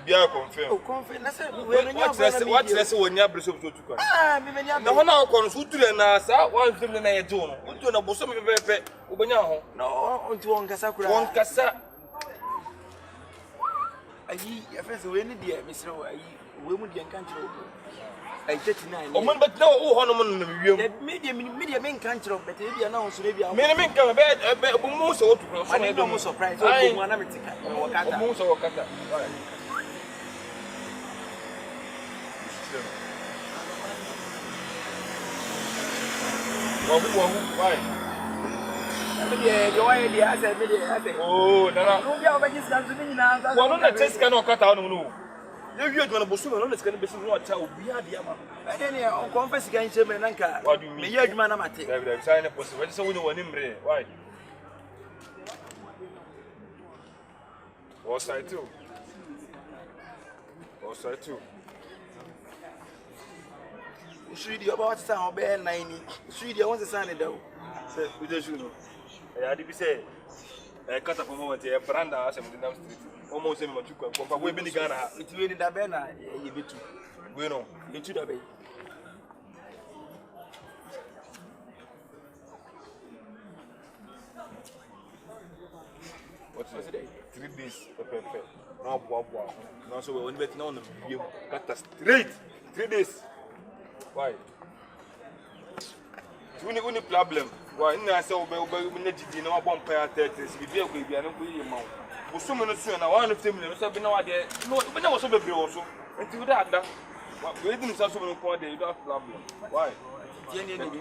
Bia confirm. Oh, confirm. Na say we no nya what let's say when you bring so to kwa. Ah, me nya. Na hona akọ so ture na sa one film na ye jo no. Unto na boso me pepe obenya ho. No, unto on kasa kura. Won kasa. Ayi, ya fese we ni dia misre wo ayi, we mu dia nka nchiro. Ayi 39. O man but na wo ho no mo na wiem. Media me nka nchiro, but e bia na on so re bia. Me nka be bu mu so otu ko so na do mu surprise. O mu ana metika. Wo kata. Mu so wo kata. Why? Oh, Nana. Well, not test cannot cut out. No, you're going to be soon. It's going to be soon. What child we are the Yama. I didn't confess against him and Anka. What do you mean? You're man, I'm at it. I've signed a post. What's the winner? Why? Or side two. Or side two. Should you about sound bear 90? Should you want to sign it though? Say, we just know. I had to say, I cut up from over to a branda as I'm in the street. Almost same what you come from. We've been Ghana. It's really that banner. You be too. We know. You should have been. What's it? 3 days. No, wow. No, so we're only on the cut us straight. 3 days. Why? Only problem. Why? I say we need to know about pair 30. We be okay. We are not going to. We so many soon. I want to tell you. So we know there. No, we never so be also. Until that, we didn't say so many points. You don't have problem. Why?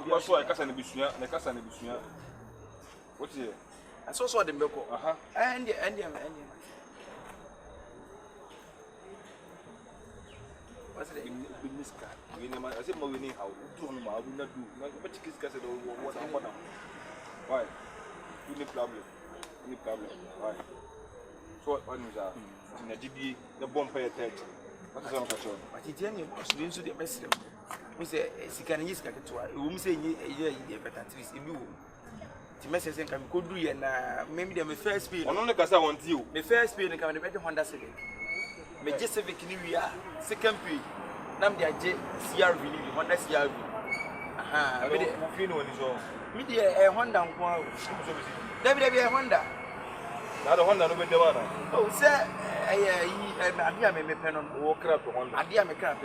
What's why? Because I need business. Because I need business. What's it? I saw them beko. And what's the business card? We never. I said, "We need how do we not do? But kids can say, what I want." Why? You need problem. Why? So what is that? In the GD, the bomb pay 30. What is on control? But it's any students to the best. We say, "Sikan is like to." We say, "Yeah, but at least you." The message can go do and maybe the first speed. On only because I want you. The first speed and come the better Honda Civic. Me just Civic New Year. Second speed. Nam dia CRV ni Honda CRV. Aha, me dey feel no is all. Me dey Honda nko. David Honda. Na the Honda no be the one. Oh, say ade me pɛ no wo crap Honda. Ade me crap.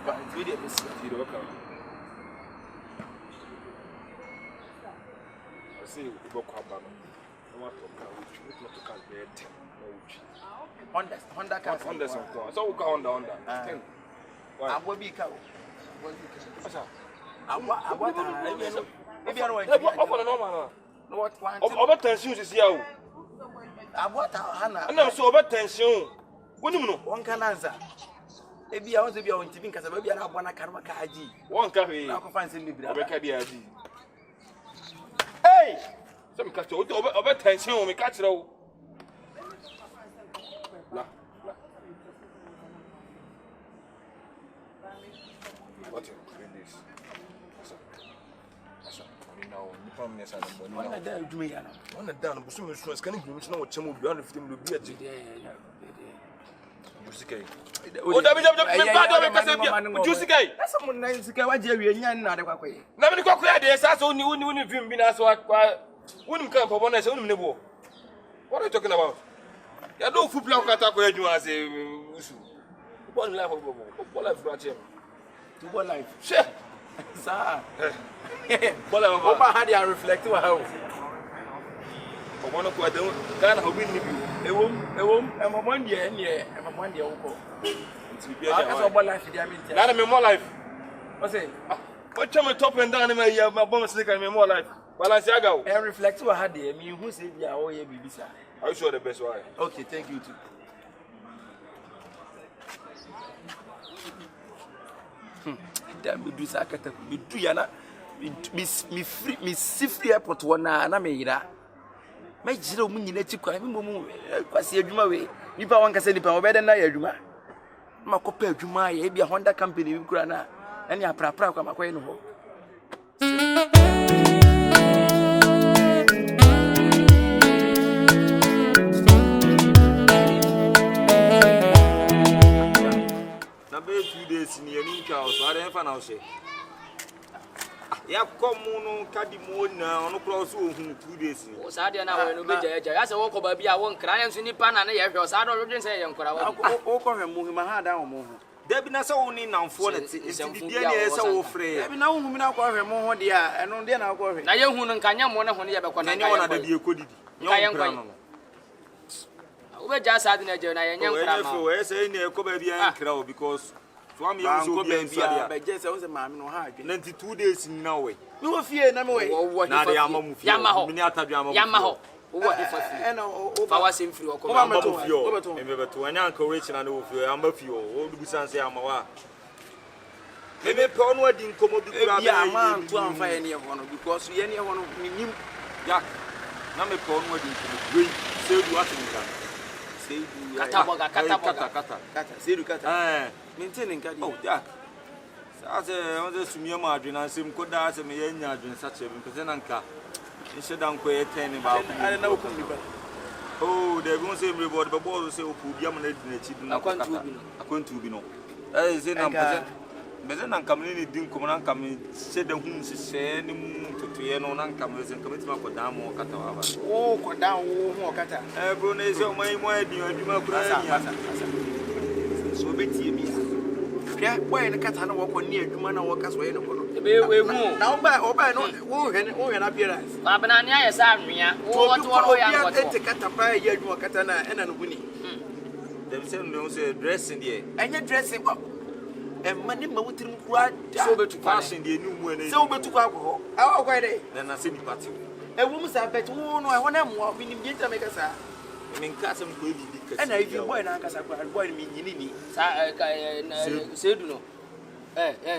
But we dey be see the work. I say we go kwa ba no. No want to car which not to car be 10. Honda car. Honda some car. So we car Honda. 10. Why? Abo bi car. Asa. Abo ta. Ebi ara wa. Ofa na normal no. What one? Oba tension is here o. Abo ta hana. Na so oba tension. Wonim no. Won kan answer. Ebi a won se bi a won tibi nkasa ba bi ara abo na karma ka aji. Won ka he. Na ko fan se libra. Oba ka bi aji. Hey! So me catch oba tension me catch ra o. La. What you read this? Asa. Now, you come near sana mboni. Wana da djuma ya na. Wana da no busu me so scan gbe mi so na wo chemo bi 150 bi aji. Jusikai. O da bi me ba do me kase bi. Jusikai. Asa mun na jusikai waje awie nya na de kwakoye. Na me kwakoye de sa so uni film bi na so kwa uni kan popo na se uni ne bo. What are you talking about? Ya do fu plan kata ko adwuma ase usu. Football life football life branch em. Football life. Sure. Sir. Bola o ba ha dia reflect wa ha o. Omo no ko ade Ghana ho bi ni bi. Ewom emomon dia ne emomon dia wo ko. Nti bi dia. Aka so ball life dia mi ntia. Na me more life. O say, what chama top and down me ya ma bomb stick me more life. Balance aga o. E reflect wa ha dia mi hu say bia o ye bibisa. Are you sure the best way? Okay, thank you too. Damn, we do sakata. We do yana. Me free airport wana na me ira. Me jira o munyina ti kwa me momu kwase adwuma we. Nipa wanka se nipa obede na ya adwuma. Ma kopa adwuma ya bia Honda company bi kura na. Ani aprapra kwa makoye no ho. 2 days ni ani twa so ade fa na wo she ya komu no kadi mo na ono kro so ohun 2 days ni o sa de na we no be jaja ya se wo ko ba bia wo nkra yan so nipa na ye hwe o sa do dwen se ye nkra wo o ko hwe mu ma ha da wo mo ho Debi na se wo ni namfo na ti bibia ne se wo frɛ debi na wo hu mi na ko hwe mo ho de a eno de na ko hwe na ye hu no nkanya mo na ho ne ye be ko na ne wona da bi ekodidi nye nkra no wo be ja sa de na je na ye nye nkra ma wo se ni ekɔ ba bia nkra wo because so am ye so bia nsadia ba je se wo se ma mi no ha adwe 92 days ni na we mi wo fie na mi we na de ama mu fie mi ni atadu ama mu yama ho wo hi fa fie ena o fa wa sem firi okɔ ma mu fie me beto anya anka we china na wo fie amba fie o du sanse ama wa me pe onu adi nkomo bi kura ya man to amfa ye ne ho no because ye ne ho no nim ya na me pe onu adi nkomo we sedu atinka sedu kata sedu kata maintain nkadi oh ya Ase on sumia ma adwena asem koda ase me yenya adwen sache bi pese na nka nse dan ko ye ten ba ko ale na okum nipa oh de gon se mre board be board se opu bia mo na di na chi du na akwantu bi no se na pese na nka me ni din ko na nka me se de hu se ni mu totoye no na nka me se nka me ti ma ko dan mo kata wa ba oh ko dan wo hu okata bro na se o mai mo adi adwuma kura ya so betie mi ya boy ne kata na woko ni adwuma na woka so ye ne kono be we hu na oba no wo hwe na appearance ba bana ne aye sa anwea wo to ya ngoto ente kata pa ye adwuma kata na ena no guni dem se no se dressing there enye dressing ba emma ne ma wutirim kura so betu fashion there ni mu ene se wo betu kwa ko awo kwa de na se ni party ewu mu sa bet wo no e ho na mo bi ni bi nta me kasa min kasem ko bi kasi ena ifi boy na kasa kwa boy mi nyini ni sa sedu no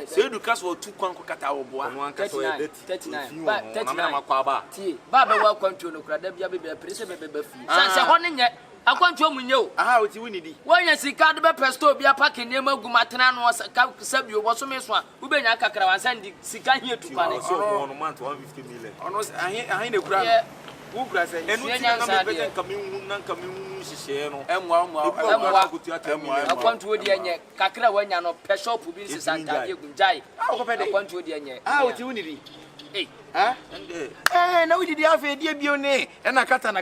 sedu kasa o tu kwan ko kata wo boa 39 ba 39 makwa ba tie ba be wa kwantuo no kura da bia be prese be fi se ho ne nye akwantuo mu nye o aha o ti woni di wonya sika de be pesto bia pake nema gumatena no sabio bo so me so a ubenya kakra wansan di sika hie tukwane so ono month 150 million ono ahin ne kura wo kura se enu ti na me pete nka me hu hihye no emwa akwantuo di enye kakra wanya no pe shop bi nsi santa ye gunjai akwantuo di enye o ti woni di na we did have idea bio ne na kata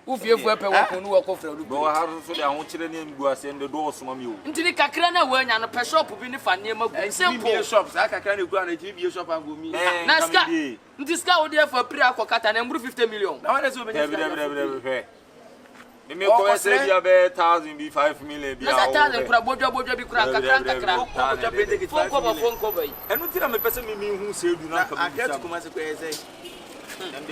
ufiefu epe wako nu wako fra lu bo ha so de ahụ kire ne mgu ase ndo do osoma mi o ntini kakra na wanya no pe shop bi ni fa ne magu simple shops aka kakra na kura na ti bi shop ango mi na ska nti ska wo de fa pri akokata na mburu 50 million na wale so be me ko se bia be 1000 bi 5 million bia na 1000 kura bodwa bi kura kakra fonko bai enu ti na me pese mi hu se edu na ka bi sa kuma se ko ese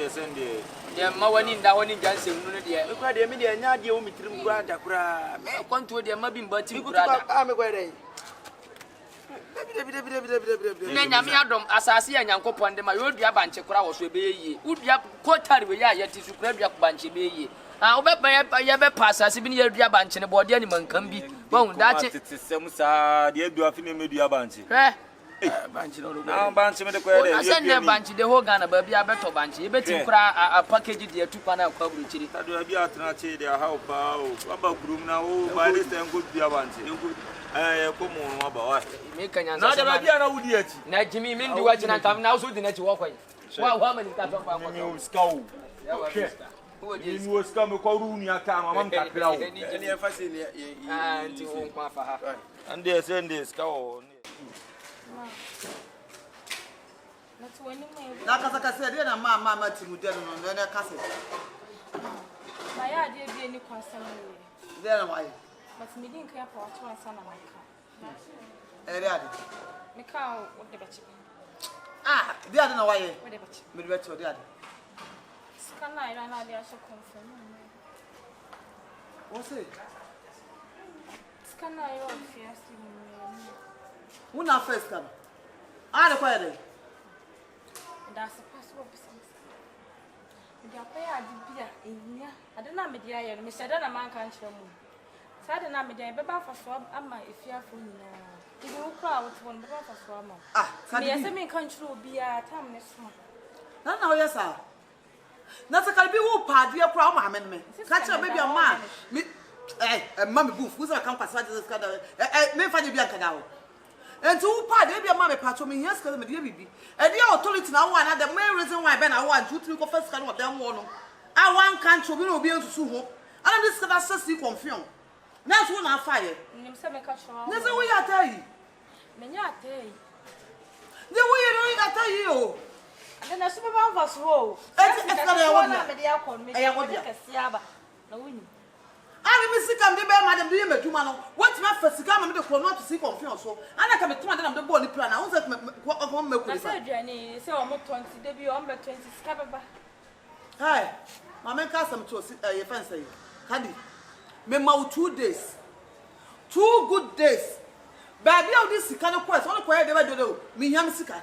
sende de ma wani nda wani janse hunu ne de me kura de me de nya de o mitirim kura da kura me kwanto de ma bi mbati kura da me ko de ne nyame adom asase ya nyankopon de ma yodua banche kura wo so ebe yie udua kotari we ya yati su kura dua banche be yie obeba ya be pasase bi ne yadua banche ne bode ani mankam bi won dache titsem sa de adua fi ne medua banche banche no na banche me de ko de asende banche de ho Ghana ba bia beto banche e beti kura a package de atupa na kwa buruchiri adua bia atena che de ha opa o aba kurum na o ba de sen go bia banche ko mo no aba wa me kanya na de bia na wudi achi na jimi min duwa china kam na so di na chi wo kwai wa mani ka fa mi o skaw ni wo ska me ko ru ni aka mama mkakra wo ni e fa se ni nti wo kwa fa ha ande sende ska wo na kasa de na mama timude no na kasa ba ya de bi ni kwasam ni de na wai but me din ka pa wato asa na maka de ade me ka o de bachi de ade na wai o de bachi me de bachi de ade skana ira na de aso confirm o se skana yo first ni una first kam de kwa de da se possible business me ya pa ya di bia enya ade na me dia ye no me sheda na man kan kire mu sa de na me dia be ba fa so ama efiafo nyina ibi ukra wo to be ba fa so ama sa me yese me kan kire obi a tam ne so na o yesa na sa kalbi wo pa de kura o ma me ka kire baby o ma Mammy Booth, who's a compass, me find you be a canal. And two part, they be a mammy patch me, yes, because I'm a baby. And the authority now, one of the main reason why Ben I want you to confess kind of them one. I want country, we will be able to sue. And this can assess you confirm. That's one I fire. That's the way I tell you. The way I tell you. And then a superman was roll. It's not a one. I miss come the madam do you make man. What's my first come and the corner to see confusion so and I can be turned on the body plan. I was at what said Jenny, so almost 20 debut on 20 scabba. Hi, my man cast them to a fancy. Candy. Me 2 days. 2 good days. Baby, all this kind of quest, all the quiet they were do. Me, Yamsika.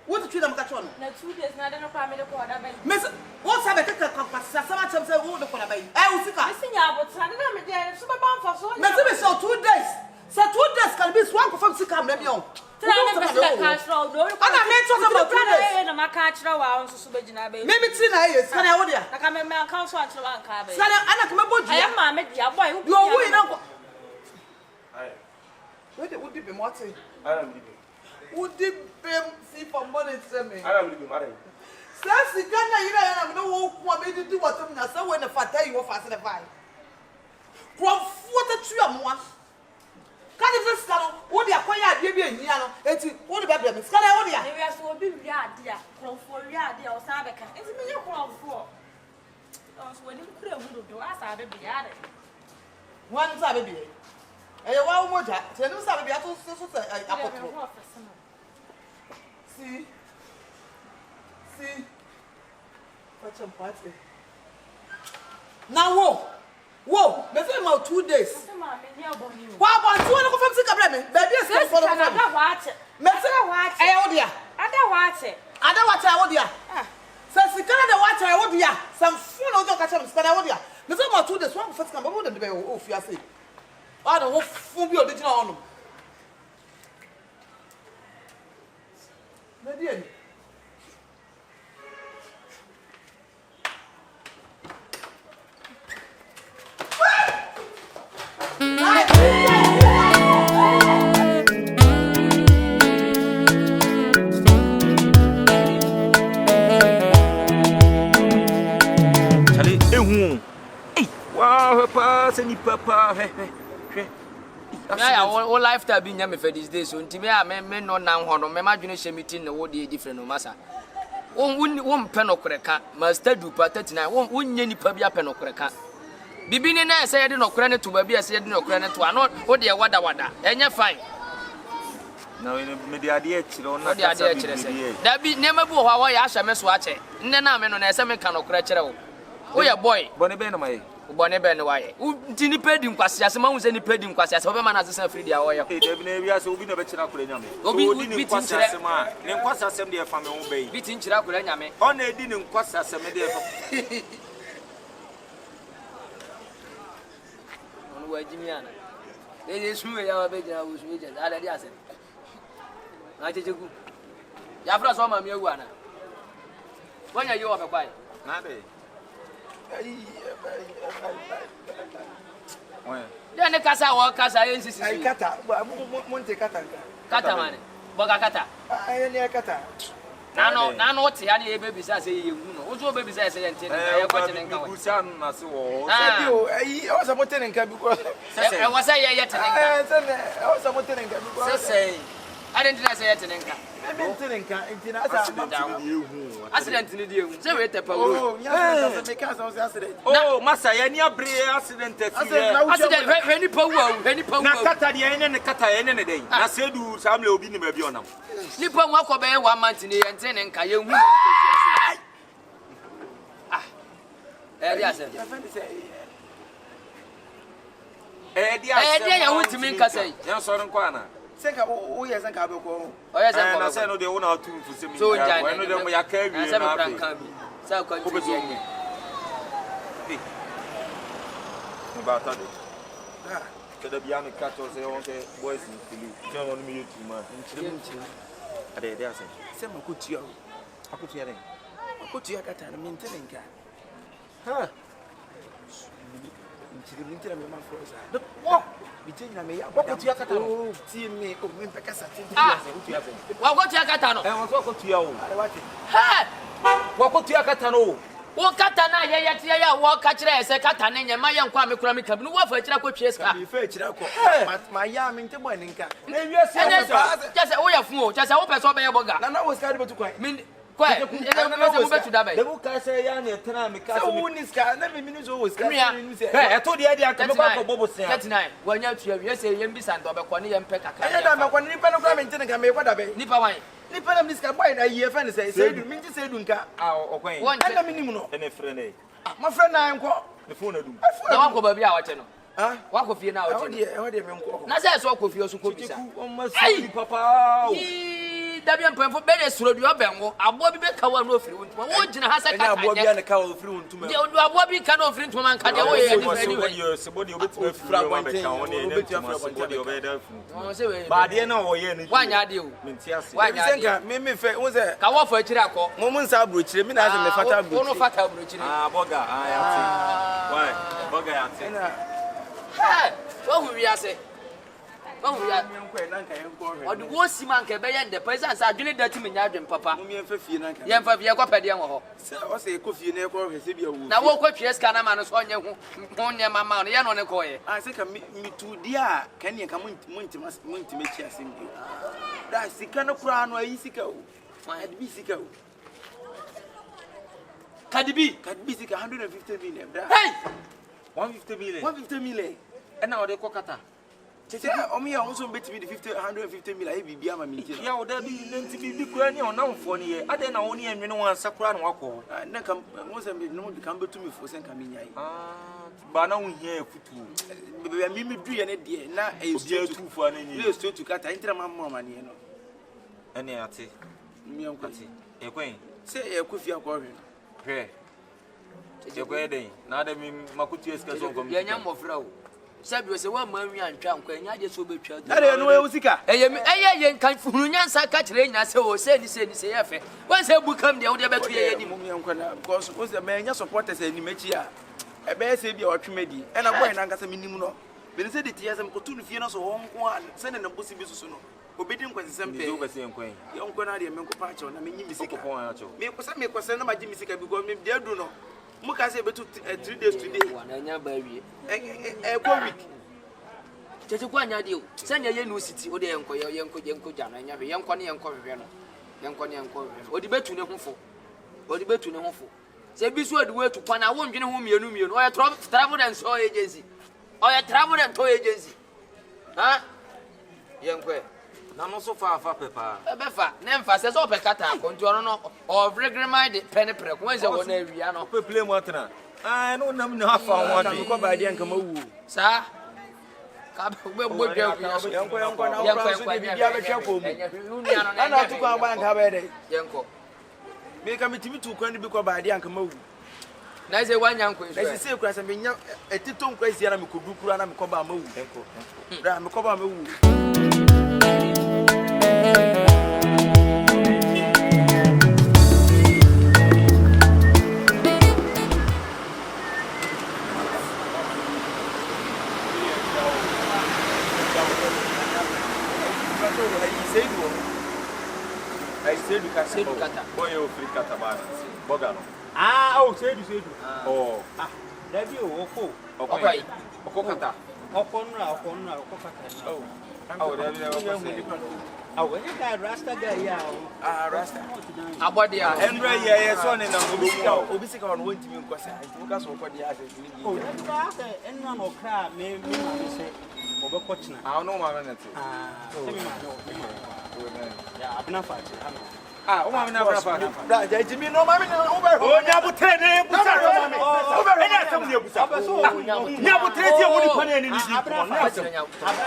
What to treat them catch on? 2 days, not enough for me to call them. Miss, what's a better compass? Some of them say, who the corner bay? I will see her. I am there, super bound for so. Messi, so 2 days. So 2 days can be swung from Sikam, maybe on. Maybe 3 years. Can I order? I come and counsel to one car. I come about you. I am my media boy. You are winning. Would it be what? I am leaving. Would it be see for money to me? I am leaving, madam. Sassy, can I have no one to do what I'm not so when the fat you were fast in the fire? From 43 Can you just tell what they are quiet, baby, and Yano? It's what about them? Can I order? They are so big, dear. From 4 years, they are Sabacan. It's a million for. When you could have do us, I would be added. One Sababy. And you want more that? Tell us how to be a See? What's your party? Now, whoa, let's say about 2 days. What about 2 from Sicabra? Baby, I for the watch it. Message watch it. I don't watch it. I don't watch it. Says the Canada watch I some fool of the catchers, but I would ya. Let's say about 2 days. One first come over the bay of your say. I don't want to be original on them. Median. Charlie, wow, papa, any papa, all lifestyle being yammy for these days. So, to me, I may not now honor my imagination meeting the word different no massa. One pen of cracker, master do part 39, one yenny pabia pen of cracker. Bibini I said no credit to baby, I said no credit to not what dear wada, and you're fine. Now, in the idea, not the idea. That be never go how I ask a mess watch it. Then I'm on a semi can of cracker. Oh, your boy, Bonnie Bonnie Benway. Who didn't pay him quasi as among any paid him quasi as a man as a free hour. Okay, Debbie, will be no better. Obi didn't quasi as a man, then quasi as a family obey. Beating Chiraculame. Only didn't quasi as a media. On where Jimiana. They is true, our baby was with it. I said, I take you. Yafra saw my Miawana. When are you off a bite? Then the Casa or Casa is Cata, Monte Cata, Cataman, Bogacata. I near Cata. Now, what's the idea, babies? I say, you know, what's your babies? I say, I was a mountain and Cabu. I was a yet. I was a mountain and Cabu. Say, I didn't say it in Inca. I meant to Inca, accident in you. So wait a power. Oh, Massa, any accident. Accident, any power, any power. Catarian and Catayan any day. I said, do some will be never beyond them. Nippon walk away 1 month in the end and Kayu. Ah, yes, I want to make us say, yes, on Quana. Oh, yes, and Cabo. Oh, yes, I said, no, they won't have to for some. So, I know them we are carrying. So, continue. About that. The piano cat was the boys in Philly. Tell on me too much. I did, I said, Sam, I could hear. I could hear him. I could hear a cat and maintaining cat. Huh? nchiri mi ntira me ma froza wo bitenya me ya Wako tuya kata no. oh tie me oh me peka sa tin Ah. tuya se Wako tuya kata no. wako tuya o. are wate Hey! Wako tuya kata no. Wo kata na ye tie ya wo ka kire ese kata ne nya ma ye nkwa me kura me kabi no wo fa kira ko twie ska. mi fa kira ko ma ya me ntebo ani nka Na wiase Just wo ya fun o, just wo person be ye boga. na wo ska de betu kwan Min kwa ene wo betu da bai. Da bu ka say ya na tena me ka so so. woni ska na me mini zo wo ska Mia. se Eh, eto de dia ka me kwa bobo sen. 39 wanya tuya wi ese ye mbisa ndo be ko ne ye mpe kakra. anya da me kwa ni pa no kwa me ntene ka me kwa da be Nipa wan. ni pa na mi ska boy na ye fa ne se du mi nti se du nka Ah, okwan. Won ana mi nim no Ene frɛ ne. ma fra na nko Ne phone adu. na wako ba bia wache no. ah Wako fie na e wache. ho de me nko Na say so ko fie so ko bisa. O ma si papa. Dabi mpemfo be de suro bi obenwo abo bi be ka wa no ofiri wontum wo gina ha se enya kata abo bia ne ka wo firi wontum de odu abo bi ka no ofiri ntum man ka de wo ye ni anyway Sebodi obetima fura ma be ka woni ene ntuma sebodi obeda fu. o se we Ba de na wo ye ni. wanya ade o Menti ase. wanya se nka ade me fe wo se ka wo fa akiri akọ mo mun sa abro kire mi na se me fata abro wo no fata abro kiri Ah, boga. Ah, ya ti. Why? Boga ya ti. na ha wo hu wi ase wo hu ya me nko e na nka ye nko hwe odi wo si man ka be ye nde pesa sa adwene dati me nya adwen papa mo me fa fie na nka ye mfa bi ye ko pede wo ho se o se ko fie na ko hwe se bia wo na wo ko twie ska na ma no so onye hu ne mama no ye no ne ko ye ah se ka mi tu dia kan ye ka mun me chi asem bi da sika no kura no ayi sika o ade bi sika o kadibi sika 150 million da hey 150 million. 150 million Ena o de ko kata. se o mi ya wo so betimi de 150 million ayi bibia ma mi nti Ya o da bi nti bi kura ni onamfo ni ye. Ade na woni enwene wan sakura na wakọ. na ka mo se me no kan betumi fo se nka mi nyai Ah, ba na wo hia futu. bebe mi du ye ne de na e Obi atu fu ana ni. le sto tu kata intira ma ma ne no Ene ate. mi an Ate. E kwen. se e ko fi akọ hwe Hwe. E kwen den. Na da mi makutu eska so kom. ye nya mofra o sabi o se wa ma nwi antwa nkwa nya je so betwa ade no e usika eye nkan funu nyansa ka kire nya se o se ni se ye fe wan se bukam de wo de betu ye ni mo mi an kwa na because o se me nya supporters ani machi a e be se bia otwemadi e na boy na nkasa minim no be se de tia se ko tu no fie no so ho nko a se ne na bosi bi susu no obedi nkwasi se Mi zo mpe bese enkwen. ye nko na de me nko pa cha na me nyi misika Ko pon acho. me ko se na ma ji misika bi ko me de adu no mu ka se betu 3 days today wa na nya ba wie ko week tete kwa nya de o se nya ye no city o de yenko ja na nya hwe yenko ne yenko hwe no yenko ne yenko hwe o di betu ne hofo se bi so odi wetu kwa na wo ndwene ho mienu o ya travel and tour agency ha yenko Na no so fa pepa. e be fa ne mfa se so pe kata ko nti ono no o regremind pen pre ko ze wo na awia no Pe play mo atena. Ah, no nam na afa ho na ade. ko ba de nka mawu sa ka be bo gwa ku yanko na wo so de bibia be hwe ko mu ana tu kwa ba nka ba de yenko me ka mitimi tu kwa ni bi ko ba de nka mawu na ze wanya nko na iso sisi kura se me nya etito nkwa sia na me kodu kura na me ko ba mawu da me ko ba mawu Sedu kata. Boy o free kata ba. Boga no. Ah, oh, sedu. Oh. Ah, dabi o oko. okai Okokata. Oko kata. Oh. Oh, there be Ah, when you got Rasta guy ya. ah rasta abode a Enra ye so ne na obisika on wontimi nkosa ntuka so ko dia ase ni Oh, bi dabi ba say enra no kra me ma me say obekọ china. Ah, no ma na te. Ah, me ma no. Ya, abna fa chi. Ah, o ma na bra fa. da jajimi no ma me na over O nya butre ne busa. Enya asem ne busa. Nya butre tie woni kwane ni ni di.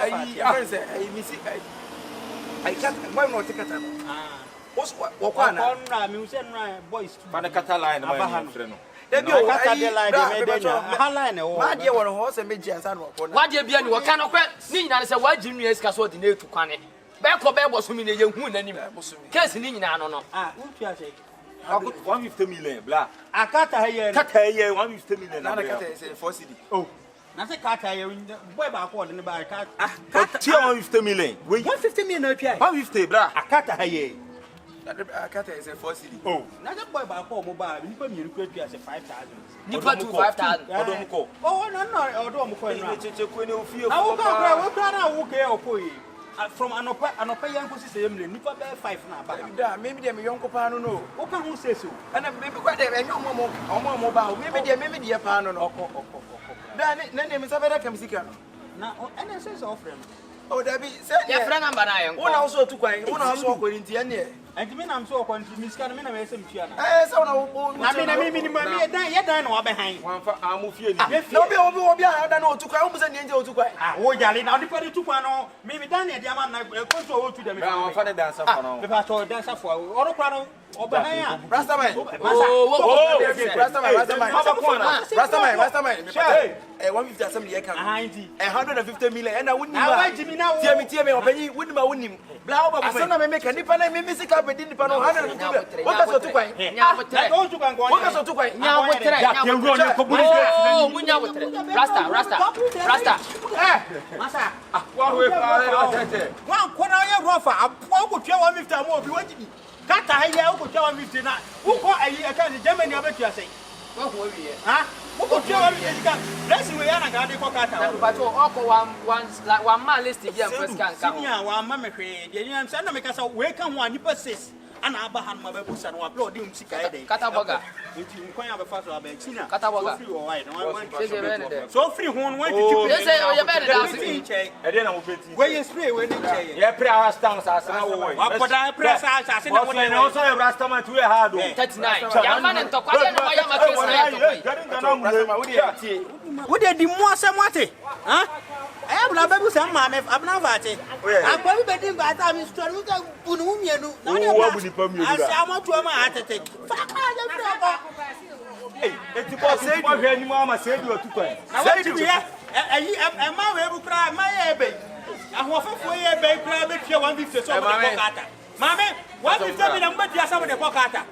ai afense ai misika ai kat boy no tikata no Ah. wo kwa na Onra me say enra boys too. Fa na kata line ma ni frɛ no. ebi No, o kata ai de line de me de nya. Ha line wo. ma de wo no ho se meji ansa no ko na wade bia ni waka no kwa ni nyina ne se waji nua sika so de na etu kwane be ko be bo so mi ne ye hu nanim case ni nyina no no Ah, untu ase. 150 million bla. Akata ha ye. Kata ye 150 million na na. kata se 4 cd Oh. Na say car tire boy ba ko de ba car. Tia 150 million. We 150 million na pia. 150 bra. Akata haye. Akata is a 4 city. Oh. Na that boy ba ko mo ba nipa mi request pia say 5,000. Nipa 5,000. Odom ko. Oh no odom ko na. Cheche ko ni ofie I will go na wo ke okoyi. From anopa yanko si say mle nipa be 5 na ba. Da maybe dem yonko pa no no. O ka hu say so. Ana maybe kwa dem enyo omo ba. Maybe dem pa no no. Da ne me sabeda kam sika no. Na ene say so friend. Oh Dabi, say Ya friend number na yen. Una also tu kwan, una also ko nti ene. Enti me nam so ko nti miska no me na me sem tua na. Say una wo. Na me dan ye dan na wa be han. Wan fa amofie ni. Na obi ada na otu kwan, o mu say ne nje otu kwan. Ah, wo jale na odi pade tu kwan no, me dan na dia ma na ko so o tu de me. Wan fa ne dancer for no. Be fa to dancer for. Oro kwan no Obahan. Rastaman. Rastaman. Hey, 150 assembly here can. 150 million. And I wouldn't tell me opinion wouldn't ma wouldn't. Blah blah. Asana me make nipa na me sika be din nipa no 150 million. What ka so tu kwan? Don't you can go. What ka so tu kwan? Oh, munya wotre. Rasta. Masa. Wa we pa tete. Wan kona ye rofa. Apo ko tua 150 mo obi wajidi. Kata haye uko tua 150 na. Uko ayi aka ni Germany abetua sei. Wa ho wie. Ha? Uko tua 150 ka. Blessing we yana ga de ko kata. Na ba to oko one man list here first kan ka. Senior wa ma me hwe. De yan sa na me kasa we kan ho anipa 6. Ana aba han ma babusa no upload him sika e dey. Kata boga. Nti nkwan abefa so aba China. Kata boga. So free ho no 150. They say o ye be da so. E dey na mo beti. We spray we ni cheye. Ye pre our stance as na wo. Apoda press as na wo na also e rastaman to we hard o. 39. Ya man ntokwa de no ya ma case na ya to. Wo de di mo asem ate. Ha? Eh bla babu sam ma me abna vate. Akwa bi bedi vata mi story wo ka bunu mienu. Na wo ni pa mienu da. Asiamo to ma atete. Fa ka ja fra ba. Eti boss e mo hwe ni mo ama se di otu kwan. Say di ye. E ma we bu kra ma ye be. Ahofofo ye be kra be tua 150 so mo ko kata. Mame 150 bi na mo tia sa mo de ko kata.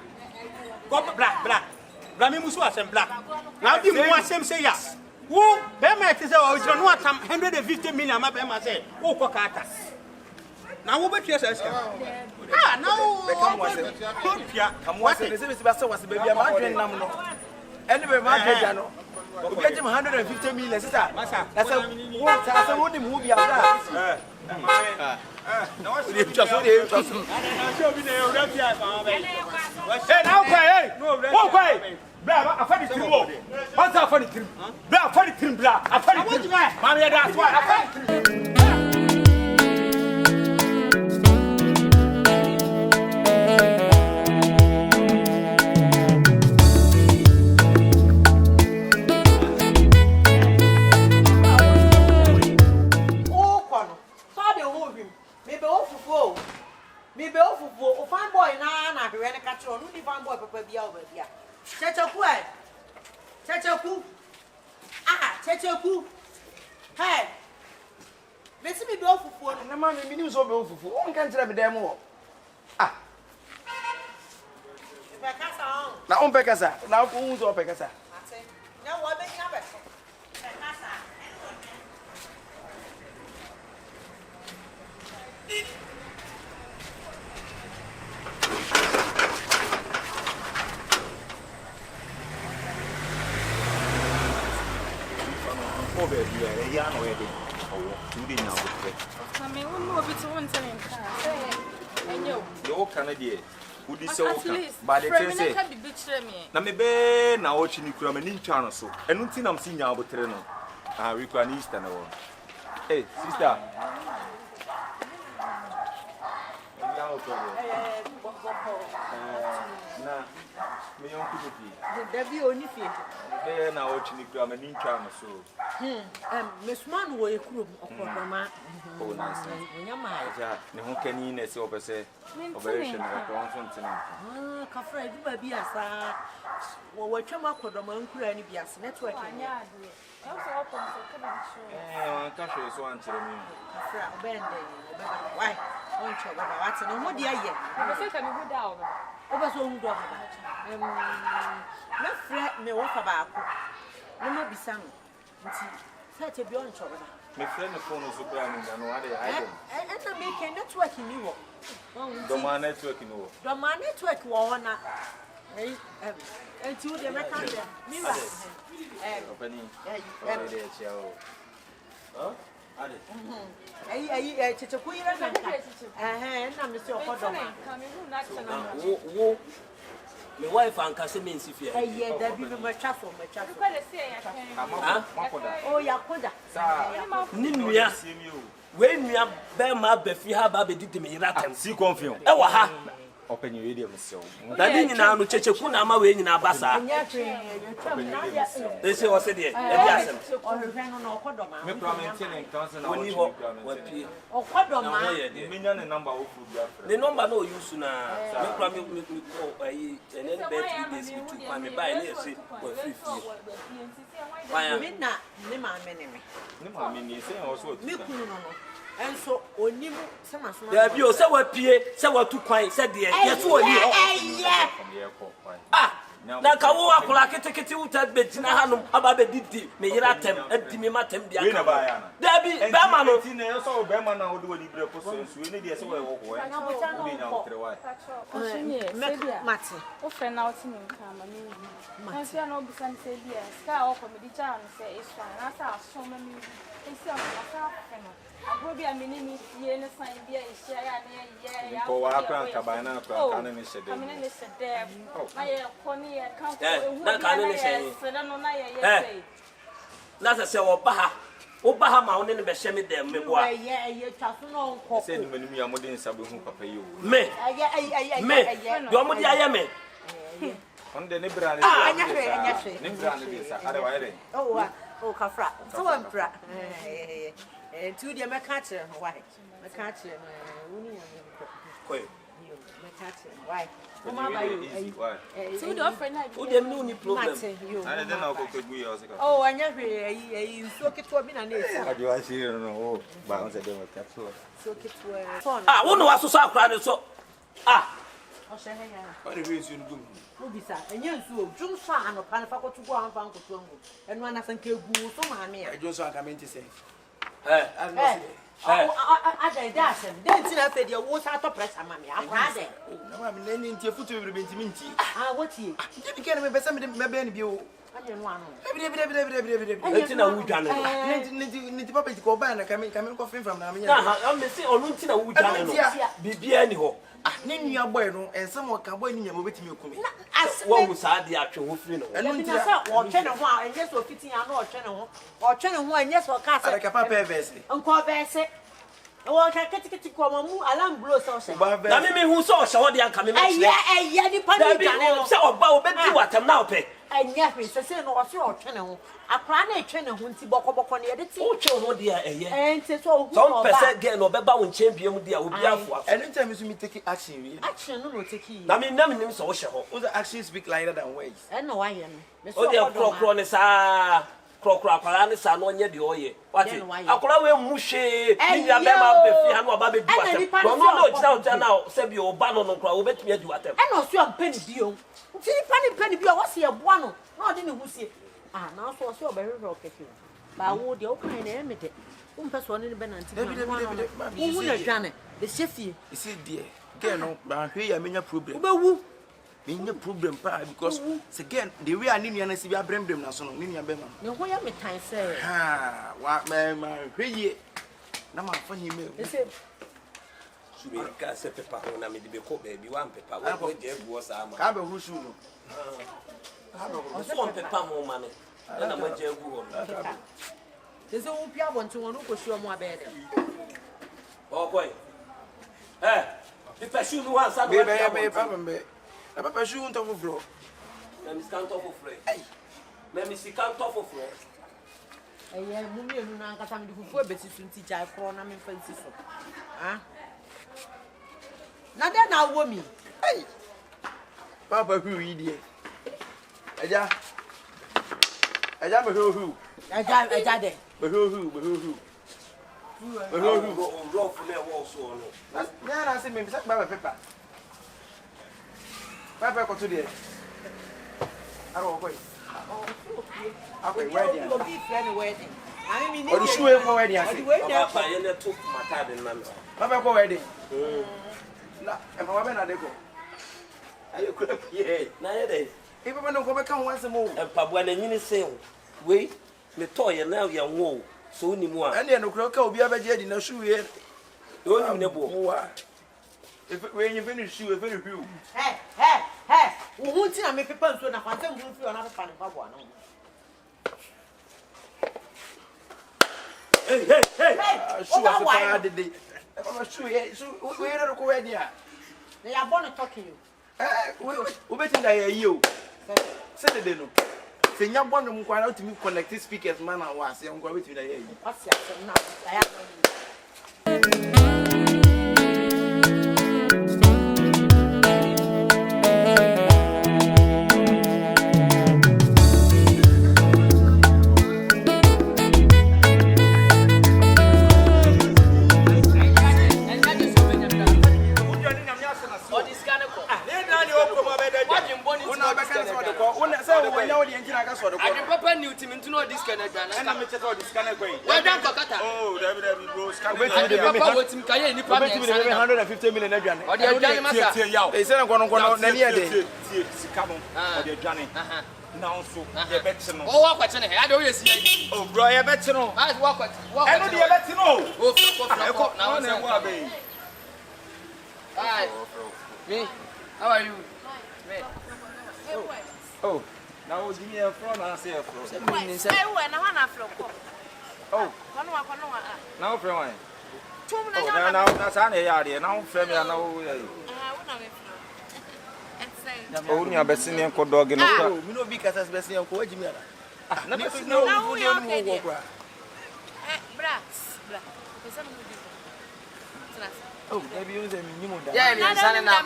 Ko bla mi musu asem bla. Na di mo asem say ya. Wo be ma ti say o jira no atam 150 million ma be ma say wo ko kata. Na wo be tia sa sia. Ah na wo ko tia. Kamwase ne se be se wase be bia ma adwen nam no. Ene be ma adwen ja no. Obi agye 150 million sister. Masa. Na se wo sa se wo ni mu bia bra. Na wo Dey twaso dey twaso. na show bi na e ora tia fa ba. Hey, now kwai, hey. Wo kwai. Bra, afani trim wo. What's afani trim? Bra, afani trim bra. Afani trim. Mama ya da so afani trim. Me be ofufu o fan boy na hwe ne ka kiro no ni fan boy papa bia o ba bia Kyekyeku ai Kyekyeku Kyekyeku hey me si me be ofufu no Na ma me ni so be ofufu. O nka ntira me dem wo. Ah. be kasa on Na on pekasa. Na ko hu so pekasa. ate na wo be nya be so kasa Over here, ya no we dey. Owo, you dey now. Na me wo no bi to won tell him ka. Say enyo. Yo kana dey. Udi se wo At kan. least. Ba de Friend, say. me na ka bi chire me. Na me be na ochi ni kura me ni ntwa no so. Enu nti na msi nya abotre no. Ah, we kwa ni Easter na wo. Hey, sister. Na me yon ku bi. Dabi oni fie Be na ochi ni kura me ni ntwa no so. mesman wo ekuro okodoma Oh, nice. nyama Ja, ne ho kani na se opese. Operation na ko on so ntina. kafra edu ba bi asa wo watwam akodoma nkura ni bi asa network ni Anya ade. E so wo ko so ka bi chire. Ka hwe so ankyere me. kafra obende obeba why oncho obeba wate no ho de aye Me say ka mi hu da o. oba so hu do obeba na fre me wo fa ba ako no ma bisa no nti Such a beyond trouble. My friend, the phone is super and no other item. And I make a network in you. The man network in all. The man network one. And two, the mechanic. Opening. Huh? It's a queer and I'm Mr. Wo my wife and Casimir Sifia. Yeah, there be my chapel, my chapel. Oh, Yakoda. Nimia. When you are Bema Befi Haba did me ratem. See confirm. Ewa Open your idiom so. that didn't know Chechekuna ma way in Abasa. They say was it there. Me promise and council When you Oh, what do I million number of food. the number no use na me promise me call and then bet days we took my buy and say for 50. Why mean that? Nima meneme. I mean, you say also. And so, only some there be say we pie say we two kwan say there yes we yeah. From the airport. ah na ka wo akula ketekete uta betina hanum aba be didi me yira tem adi me matem dia We never are. there be be ma no I saw Bema now do the break so we need to say we walk away. We now three why. Mati. O fẹ́ na ọtí ní nǹkan àmà ní ìlú. Wọ́n fi àná òbísà ní sẹ́bí ẹ̀ ská ọkọ̀ mi díjà ní sẹ́ èso àná náà sá àṣọ mọ́ mi ìlú. Èsì ọ̀sán ọ̀sán àfẹ́ náà. Àbúrò bí àmì ní mi yé ní sàn bí ẹ̀ ìṣe ayé àní ẹ̀yẹ ẹ̀yà. Ko wa kran kabana kran kan ni se Kàmí ní ṣe dẹ́. Na yẹ ẹ̀kọ́ ní yẹ kán fún ewu na bí kan ẹ̀ ni ṣe yẹ ṣẹ̀dá nù náà yẹ yẹ sẹ́yìn. na se wo ba ha ma woni ne be hye me dem me boa Yeah, Chafu no uncle. say ni menu ya modern sabe hu papa yo. me do mo di aye me On the Nebra. Enya. Nebra sa ada wa ere. Oh, Kafra. So I'm pra. To the Macatcher, why? Macatcher, ko Macatcher, why? Why? So the friend I o dem no ni problem I don't know ko gbu ya o se ka. Oh, anya you soak it to be na I do I see no. Oh, ba on se dem ka so. Soak it to ah wo no waso so akra ne so ah o se he ya. What the reason you do? Obisa, enya nsu djum fa no pan fa kotu go anfa nkotu ngo. Enu ana san ka egu so ma me I just want to come in to say. eh Ada dasem. Den ti na fe de wo sa to pressure ma me. Akwa de. No, I'm learning to foot over the minti. Ah, what ye? You can't remember some of the baby view. Anya no ano. Every ntina wo dwane no Need papa to go back and come coffee from now. na ha me say onu ntina wo dwane no bibia ni ho Then you are boy, no, and someone can boy in your movie to me. wo hu sa de atwe ho firi no And Let me say, or channel one, and yes, or fitting or channel one, yes, or cast like a papa verse. Uncle Bessie. Oh, I can't get to come on, alarm blows also. na me hu so o hye ho de anka me me Yeah, the da bi panic. se oba obedi watam na ope And yes, we say no, or channel. A plan a channel, Hunty Boko near the tea. o twe ho de eye And say so, some person get no beba wo champion de a obi afo Anytime you see me taking action, action, no, take it. na me nim so o hye ho all the actions speak louder than words. And no, I am. o de kro ne sa kro akwara ne sa no nye de oye wati akwara we mu hwe ni ya be ma be fi ha no oba be du watam no no jina o jana se bi o ba no no kro obetumi adu watam And also a penny bio. Penny bio, what's your buono? No, I didn't who see. Ah, now so very rocket. But would the open and it. Person in the Benant. Who would have done it? The chefy. You see, dear, get no, but here I mean a problem. But who? Mean a problem, because again, the way I need you see, I bring them now, so Nina Bema. No, why am I time, sir? Ah, what my really. Now, my funny mail. They say, we can say pepper na me de be ko baby one pepper we go je go sa ma Kabe who should so on pepper mo ma ne na ma je go ho they say, who Pia want to one who show more bed. oh boy the person who has that baby, papa shoe on top of floor. let me stand top of floor let me see count top of floor Yeah, Mummy, and Nankasam, who bet you soon teach I crown and fancy so. Ah, now then, now, woman. Hey, Papa, who idiot? Aja, who? I got it. But who? rough le also no Yeah, I see me, Papa Pepper. Papa, go to the. I don't wait. Okay, wedding. Wedding. Or the shoe for wedding. I say, Papa, you let two matter in man. Papa for wedding. Na, and Papa na deko. Ayo kula pie. Na yede. E Papa no go come once more. And Papa na nyini say, "We, me toy na ya wo." So ni mu a. And no kula ka obi abaje di na shoe here. Do ni ne bo. If when you finish shoe, very few. Hey. Wo hu ti na me pepa nso na kwante mu fi ona pepa ne pabo ana. Hey. Shoe was a fire day. Papa shoe here. So we no go wedding a. They are born talking you. We betin da you. Say the no. Say nya born mu kwa na utimi connect speakers man and was say nko betin da you. What's your now? I have Papa knew to me to know this kind of dance. And I'm going to this kind of way. Well done, Kakata. Oh, David Rose. Papa with him, Kyekyeku, Ubeti 150 million adwane. or the Johnny Massa. They say kono na ni ade. Sikamo or the Johnny. Now so the better no. Oh, what question? I don't see. Oh, bro, you better no. I walk. I know the better no. Oh, now Now Hi. Me? How are you? Me. Oh, now give me a front and say a front. Oh, now frame wine. Oh, now that's an area. Now frame ya now. Oh, you are best in your dog in Oh, we no big as best in ko wajimi ara. Ah, na best no wo wo kwa. Oh, maybe you say minimum that. Yeah, I'm saying now.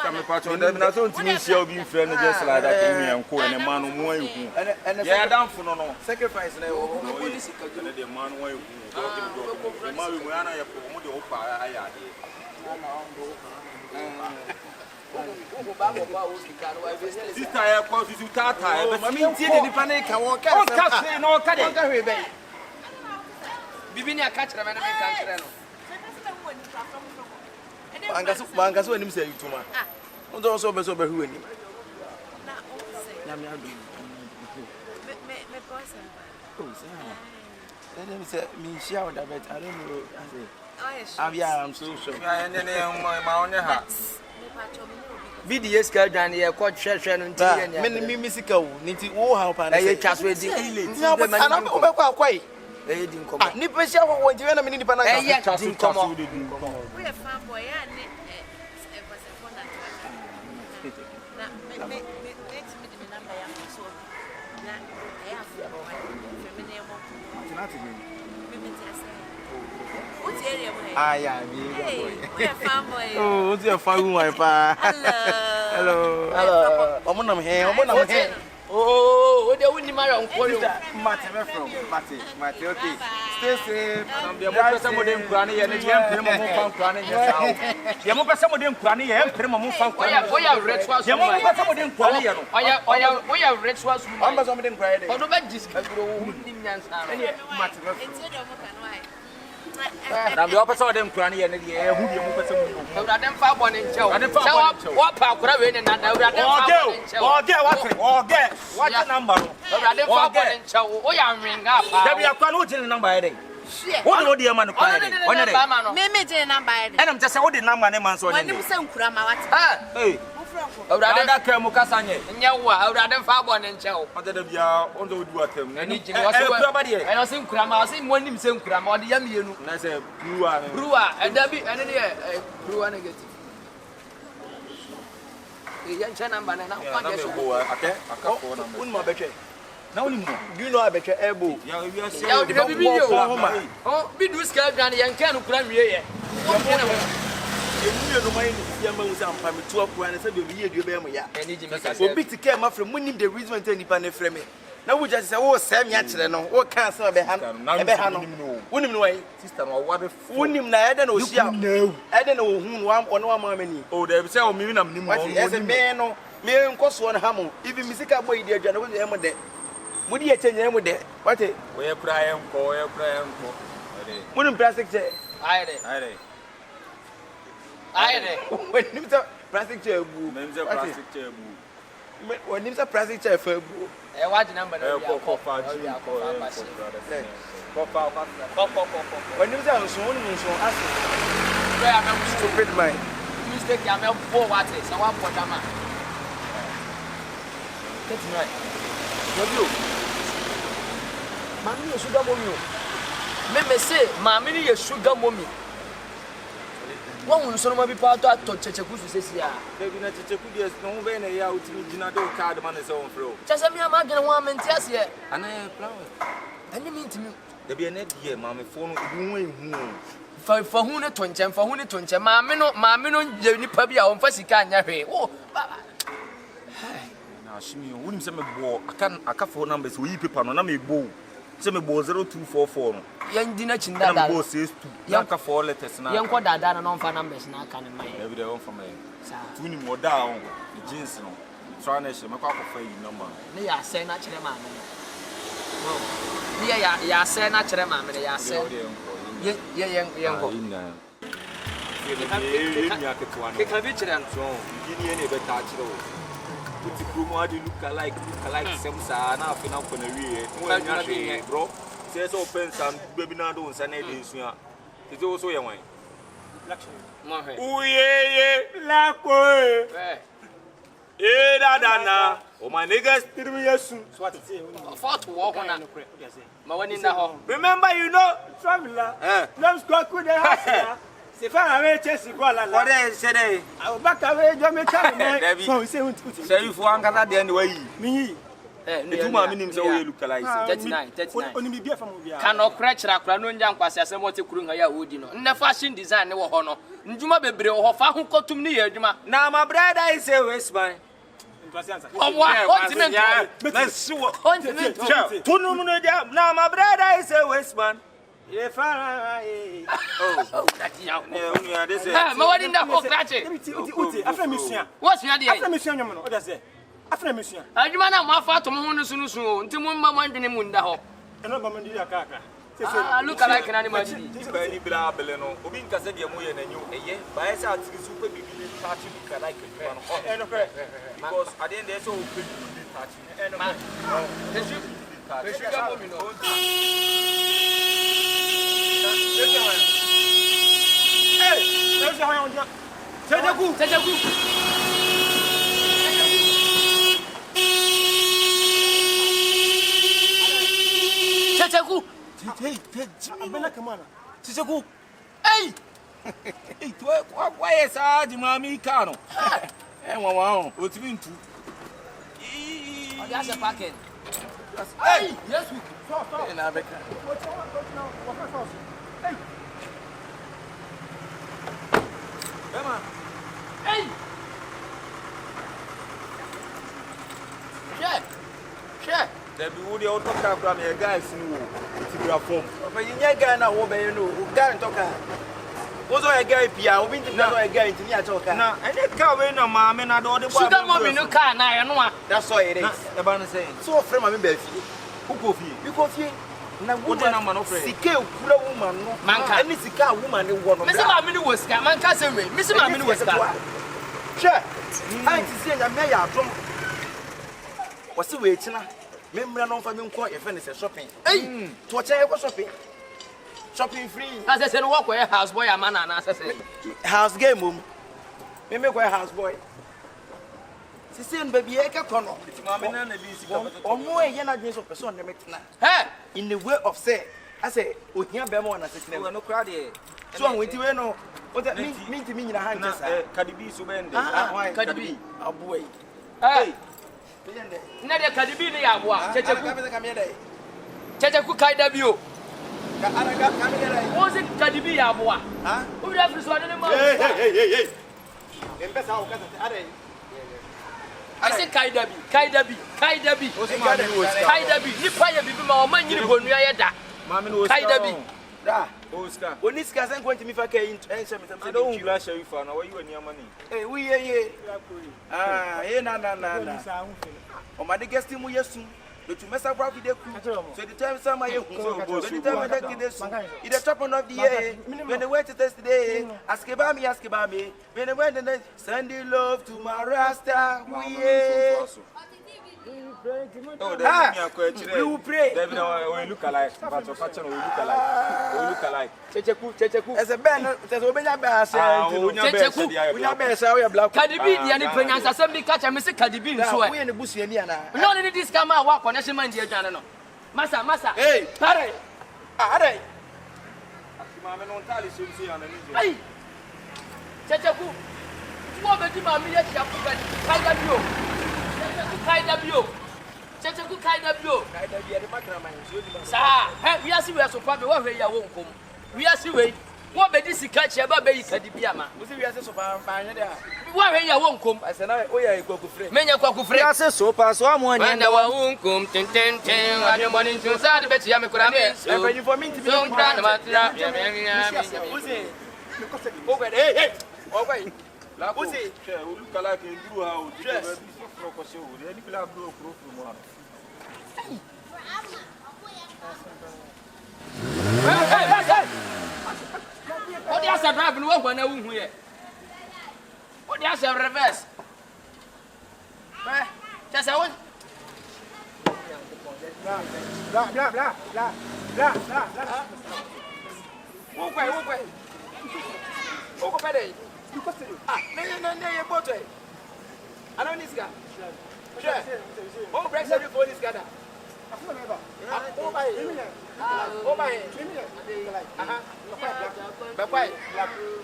Come patch on them. That's on me shall be friend just like that. Me and co and a man who want you. And yeah, down for no sacrifice na wo. And the man who you. The man who ana ya promote the opa aya here. Sister ya kwa sisi tata. Mami ntie de nipa na ka wo ka. O ka se no ka de. Ka hwe be. Bibi ni aka kire me na me kan kire no. Mangaso wani mse yutuma. Ondo so be hu ani. Na o se. Na me adu. Me boss. Oh, sir. Let them say me share with that bet. I don't know. I say. I'm so sure. Ya ene ma onye ha. BDS ka dan ye ko hwehwe no nti ye Me misika wo. Nti wo ha pa na. ye twaso edi. Na ba ana ba kwa akwai. Eh di nkomo. Ni pe share wo nti we na me ni pa na. Eh ye di nkomo. We are fanboy ya ne was a phone na me number ya so na I have me name what's area boy? Ah yeah, me boy. We are fanboy. Oh, what's your fan wife? Hello. Omo nam he. Oh, they wouldn't marry on call you. Mate from Mate. Okay. Stay safe. Be mo pesa mo dem kurane ye ne ye mpere mo fan kurane ye sawo. Ye mo pesa mo dem kurane ye mpere mo fan kurane. Oya rituals. Ye mo pesa mo dem kurane ye no. Oya rituals. Amba so mo dem cry dey. Odo ba discagro nim nyansa. Mate from. It's your can why? Na be pesa mo dem kurane ye ne ye hu ye mo pesa mo. Ewurade mfa bɔ ne nkyɛw. Wa pa akora we ne na ewurade mfa bɔ ne nkyɛw. Oge, what number? Ewurade mfa bɔ ne nkyɛw. O ya nwenga pa. Dabi akwa no wo tell number ye dey. What do you man cry dey? Onye dey. Me je number dey. Enam tell say wo dey number ne man so onye dey. Wani se nkura ma wat. Hey. Ewurade da ka mu kasa nye. Nyewa, ewurade mfa bɔ ne nkyɛw. Ode da bia ondo odu atem. Ani jini wase wa. Ɛna se nkura ma, wase mo nim se nkura ma, ɔde ya mienu. Na say brewer. Brewer, ɛda bi ɛne de brewer negative. Yan chana mbana na kwa Na jesu. me go ake akafo na me. Unu ma betwe. Na woni mu. Do you know abetwe elbow? Ya we say. Ya de bi video. Oh, bi du ska gran yan kan kura nwie ye. Emu ye no mai ni sia ma usa ampa me tu akura na se be ye due be am ya. Eni jimi ka. Obi tike ma frem munim the reason why nipa na frem me. Na wo just say wo se me a kire no. Wo kan se be ha no. Wonim no wai. Sister no wade. Wonim na ede na ohia. Ede na ohun wa ono wa ma mani. Oh, there be say o mi na mnim. What is me no me nkoso na ha mo. Even misika boy di adwa na wo e mo de. Would you change him with that? What? Where cry and call, where cry and call. Wouldn't plastic chair. Aye. When you say plastic chair, Men's a plastic chair. when you say plastic chair for What number? when you say so ask stupid mind. Mistake, I'm a poor water, so one for Dama. That's right. You. Mammy, sugar mommy. Maybe say, Mammy, your sugar mommy. One will soon be part of Kyekyeku says, yeah. Maybe not Kyekyeku, no way, I out to Ginado card man is on through. Just a mere man, one man, yes, yeah. And I flower. And you mean to me? There be a net here, mammy, phone For who not to and for who not to Mammy, no, Jenny Pabia on Fassican. Oh, now she wouldn't send me ball. I can't phone numbers, we people, no, me boo. Send me ball 0244. Young dinner chinda. Boss says 2. Yanka 4 letters now. Young quad done and on for numbers now can in my every day on from me. 2 more down. The jeans no. Trying to make up for you number. They are saying natural man. Yeah, say natural man. They are saying, young. With the promo, you look alike some sana, now for the rear, bro. Says open some baby nados and editions. It's also a wine. Oh, yeah, black boy. Eh, da. Oh, my niggas, 3 years soon. What is it? Fought to walk on my one in the hall. Remember, you know, traveler. Let's go to the house. What is today? I'll back away, Jamaica. So, say you for Ankara the end way. Me. The 2 minutes away look alike. 39. Cannot crash Rakrano Young Passes and what you couldn't hear wood, you know. In the fashion design, no honor. Njuma Bebre or Fahu got to me, Juma. Now, my brother, I say, Westman. Let's see what continent. Now, my brother, I say, Westman. If I this is what in the whole cratchit. After mission, what's your idea? After mission, what does it? After mission, I demand my father to Moon soon, to Mumma Munda. And I'm going to look like an animal. Very blah, Beleno. Obinka said you're more than you, but I said it's super big party like a because at the end there's so big party. Hey, there's a high on you. Kyekyeku. I'm like a man. Kyekyeku. Hey! Why is our mammy cano? And wow, what's been to? That's a packet. Hey! Yes, we stop. Hey! Come on. Hey! Share. There be woody out of from your guys in the form. But you guy now, what you know, guy talk. Was I a guy, Pia, we didn't know a guy to me at all. Now, and it can't win no mamma, and I don't want Sugar mommy no car, I know. That's why it is. The banner saying, so from my baby. who go for you? You go here. Now, What the man of Sike kura woman no. Manka. Any sika woman ni wono. Missy Mammy was car, man can't say, Missy Mammy was car. Sure. I see na me ya drum. Wasi we tina. Me mra no fa me nko e fe ne se shopping. Hey, to che go shopping. Shopping free. as I said, walk where house boy, a man, and as I said, House game mum. Me go house boy. Sisi baby e ka kono. Mamma and the least. Omo e ye na dwen so person ne metina. hey, In the way of say, I say, we hear Bemo and assistant. No crowd here. So I'm with you, no. What that mean to me in a hand? Cadibi Subende. Cadibi. A boy. hey, Nadia Cadibi, Kyekyeku Kyekyeku was it Cadibi Abua? Huh? Who would have resorted him? Hey. I said Kyekyeku, Nipaya Bibi, man, you go near that. Kyekyeku. Oscar. When this guy ain't going to me for K, I don't flash you for now. You and your money. hey, we, ah, na. Oh, my guest him, yes, The two mess up video. So the time some you so the time I get this. In the top of the year, when the way to test today, ask about me. When the way the sending love to my Rasta. We will pray. We look alike. But your fashion we look alike. Checheku. As a band, there's a band. Checheku. We are black. Kadibi di ani penyansa asem bi catch am say Kadibi nso e. We in the bush ni ana. No need this come out work connection man di adwane no. Masa. Hey, pare. Are. Mama no tali so si ana ni. Ai. Checheku. Wo be di ma mi ye tia ku ga di. Checheku kai da bio. Sa, we are see we so pa be wo hwe ya wo nkom. We are see we. Wo be di sika che ba be yi Kadibi ama. We see we are so pa anya there. Wo hwe ya wo nkom. Ase na o ya Kyekyeku free. Menya Kyekyeku free. We are so pa so amu anya. Wanda wa nkom ten ade morning to sad be tia me kura me. And you for me to be so grand matra. Uzi. Hey. Okay. La Uzi. We look alike in do how. Yes. Any plan bro from one. Hey. What you say drive no one na hu here. What you say reverse. Just say one. Blah. Oko pede. No, you both. I don't need this guy. Sure. Oh, break every phone is gathered. Oh, my.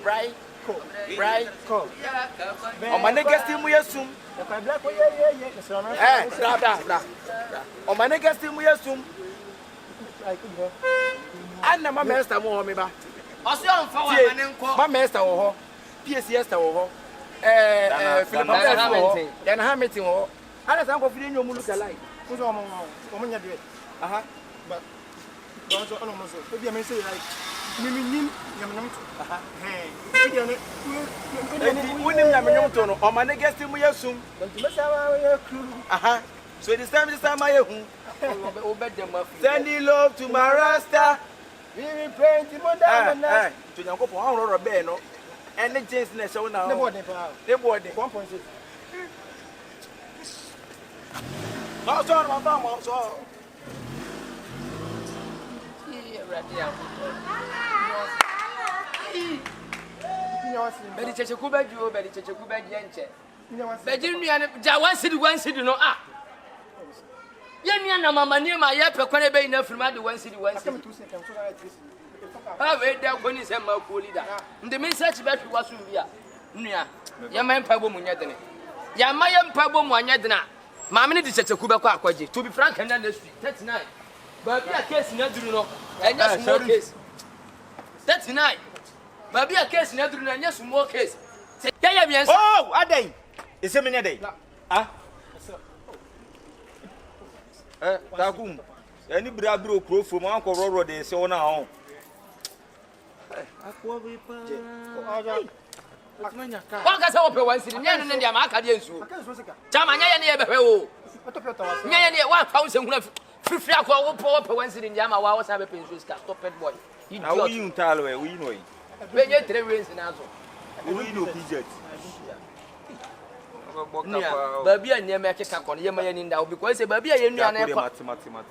Right. On my niggas, team, we assume. On my niggas, team, we assume. And my master won't me back. My master or PSS or Philip and Hamilton or others. I'm going to look alike. Who's on your day? But maybe I may say like Mimim Yamam. Hey, on my next team we assume. So this time I sending love to my Rasta. We will pray to Monday. To the uncle for Beno and the James Nation now. The board 1.6. No, sorry, my mom. So, Bedi Checheku be ju, Bedi Checheku be yenche. Bedi nua ja one city no ah. Ye nua na mama ni ma ye pekwane be na firma de one city. Ah we da ko ni se ma ko leader. Nde me search be fi wasu bia. Nua, ye ma mpa bo mu nyedene. Ya ma ye mpa bo mu anyedena. Maame ni de Checheku be kwa akwaje. To be frank and na street 39. Baby a case na duru no. Enya small case. 39. Baby a case na duru no enya small case. Ya bien. Oh, adai. Ese me ne dai. Ah. Takum. Any brabro pro from Uncle Roro de so now. One can say open one city, Yan and the Macadian Su. Chamanya near Beho. Yan 1,000 free aqua one city in Yama was have a pencil stop pet boy. Now you tell where we know. When you 3 rains in Azo. We know PJ. Baby and near Macacon, Yamayan in Dow because a baby and mathematics.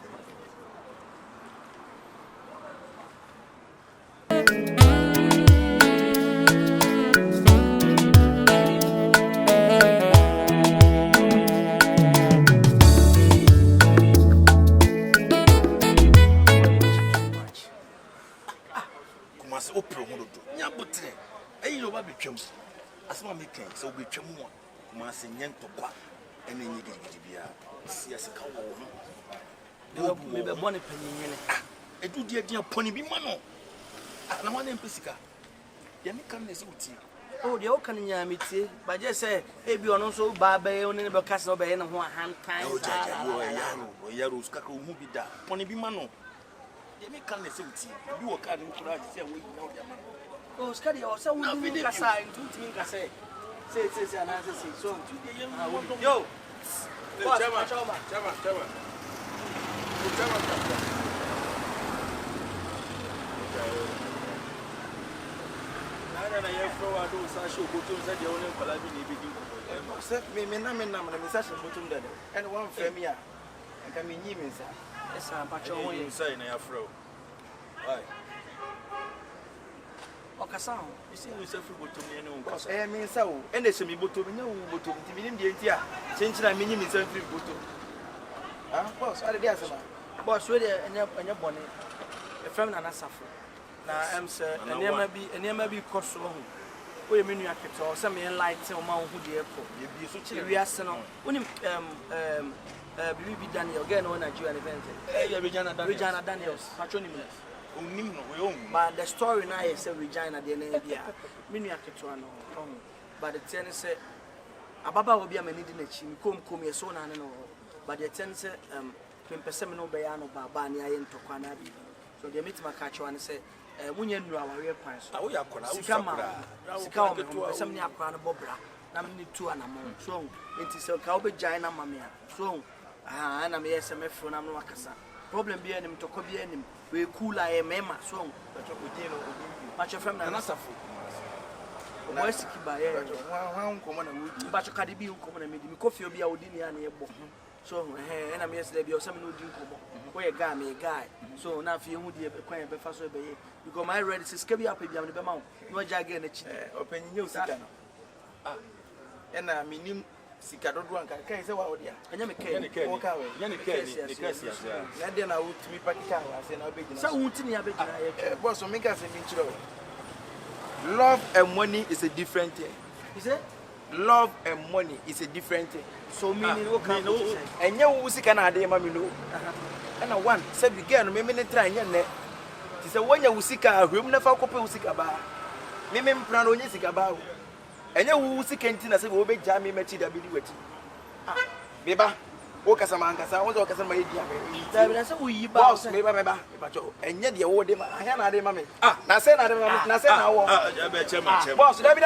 Asma making so we trim one. Massin to quack and then you get see us a cow. Maybe one opinion. I do dear pony be mano. And one in Pisica. Yamikan is uti. Oh, the old can yamity, but just say, hey, be on also barbe on the castle bay and one hand kind of yarrow scarecrow movie that pony be mano. Yamikan is uti. You are carrying for us, say, we know them. Oh, Scotty, or someone will be aside to think I say. Say, and I say, so, yo, Chama. na ye fro wa do sa show botum sa de woni kwala bi ni bi di ko se me na me sa show botum da and one frame ya nka me nyi me sa esa pa cho ho yin sai na ya fro why okasa ho isi we sa fro botum ne ne nka so me sa o ene se me botum nya wo botum ti mi nim de nti a chenchira me nyi me sa fro botum ah boss are dey asema boss we dey enya bone e frame na safo na am say enema bi koso ho o ye menu akete o say me light o ma ho de ekọ ye bi so che wi ase no oni bibi Daniel again no Nigeria event ya Regina Daniels patroni me onim no we on but the story na is say Regina de na bia menu akete no but the ten say ababa obi amani di na chi mi kom ye so na ne no but the ten say pempese me no be ya no baba ne aye ntokwa na bi so the meet my catch one say munye nnu aware kwan so awo yakora sika o me ho sem ne akora no bobra na me tu anamo so enti se ka obegyan na mame a so na me yesem afro na no akasa problem bi enim to ko bi enim we cool aye mema so to ko din no match from na safo o boy siki ba ye wan ko na wudi ba cho kadi bi nko na me di mi kofi obi a odi ni a na ye bo so na me yesem bi o sem no di nko bo we guy me guy so na fi hu di kwan be fa so be ye because my ready is kebi up biam ne be ma no jage na chi opanyin usika no ena minim sika dodo anka kai se wa odia anya me kai o ka we yani kai ni kasi asa na de na utumi pakika wa se na obegina sa utini ya begina ye boss o minka se minchiro love and money is a different thing you say love and money is a different thing so meaning o ka enye wo sika na ade ma mi no ena one say bi girl no me ne try nya ne ti se wonya wusika ahwem na fa kope wusika ba me mpra no onye sika ba enye wusika nti na se be obegja me machi da bi di wati beba wo kasa man kasa wo kasa ma yedi ame da bi na se wo yi ba boss beba cho enye de wo de ma ahia na ade ma me na se na ade ma me na se na wo ya be chema boss da bi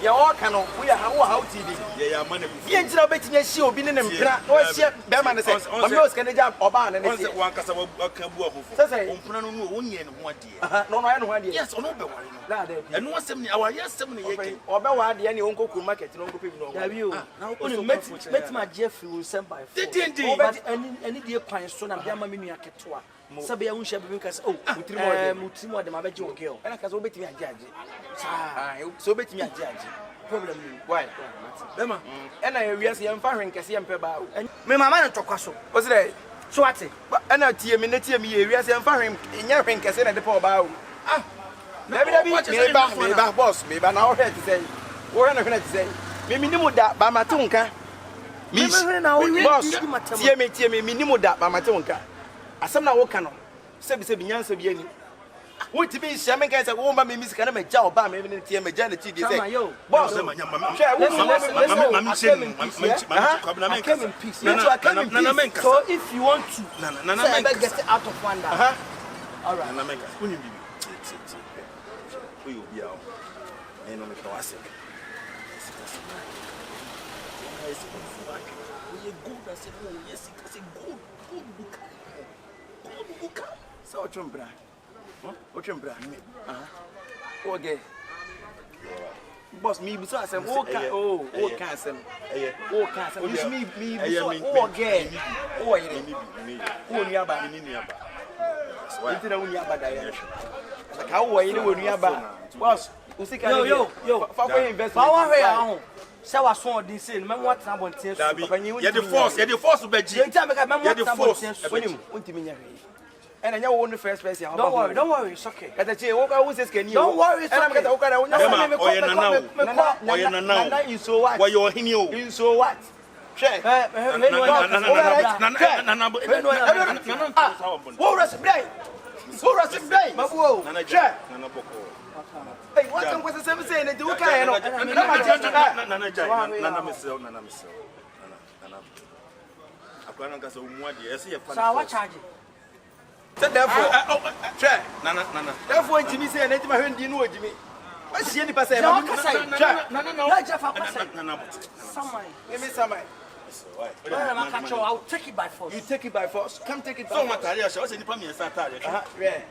ya wo ka no wo ya wo how tv ya ma na bi ye ntina obetinya hie obi ne mpra wo hie be ma ne se o me oska ne ja oba na ne se wan kasa wo ka bu afofo ompuna no no wonye ne ho ade no ya ne ho ade yes ono be ware no na ade eno asem ni awa asem ni yeke obe wa ade ne onko ku market no onko pe bi no da bi o oni met ma Jeffrey will send by phone but any dey kwan so na bia ma menu aketo a sabe ya unhye bi nka oh mutrimo de ma beje o girl ena kasa obetimi ajaje so obetimi ajaje problem ni why bema ena ya wiase ya mfa hwenkese ya mpe ba me mama na tokwa so o sire so ate ena tie me ye wiase ya mfa nya hwenkese na de pa ba o dabi me ba boss me ba na o hwet say wo hwe na hwe na say me minimu da ba mate nka boss tie me minimu da ba mate nka asem na wo ka no sebi nyansa bi ani wo ti bi hia me kan say wo ma me misika na me ja oba me ne tie me ja na ti di say boss mama so if you want to get it out of wonder all right na menka uni bibi oyo bia o eno me tawase we good as oh yes it is good buka so ochumbra me okay boss me bi so asem wo ka wo ka asem me bi so wo ge wo yire wo ni aba intina wo ni aba da ya ka wo yire wo ni aba boss usika yo fa ko invest fa wa hwe ahun se wa so odin se me mo tena bonten so ye the force be ji ye ntia me ka me mo tena bonten so wonim untimi nya hwe ena nya wo no first person don't worry it's okay kata che wo ka wo se skani don't worry it's okay ena kata wo ka na wo nya oye nana na you so what wa yo hini o you so what che wo rasim dai mabuo che nana boko hey what can kwese sem say ne wo ka ye no nana mesel nana akwana nkasa umuadi ese ye fa sa wa charge so therefore che nana therefore ntimi say ne ntimi hwendi no ojimi wa hie ni pa say nana nana Jeff akasa nana samai me samai I'll take it by force. You take it by force. Come take it by So force. what are you? What's the problem? Yeah.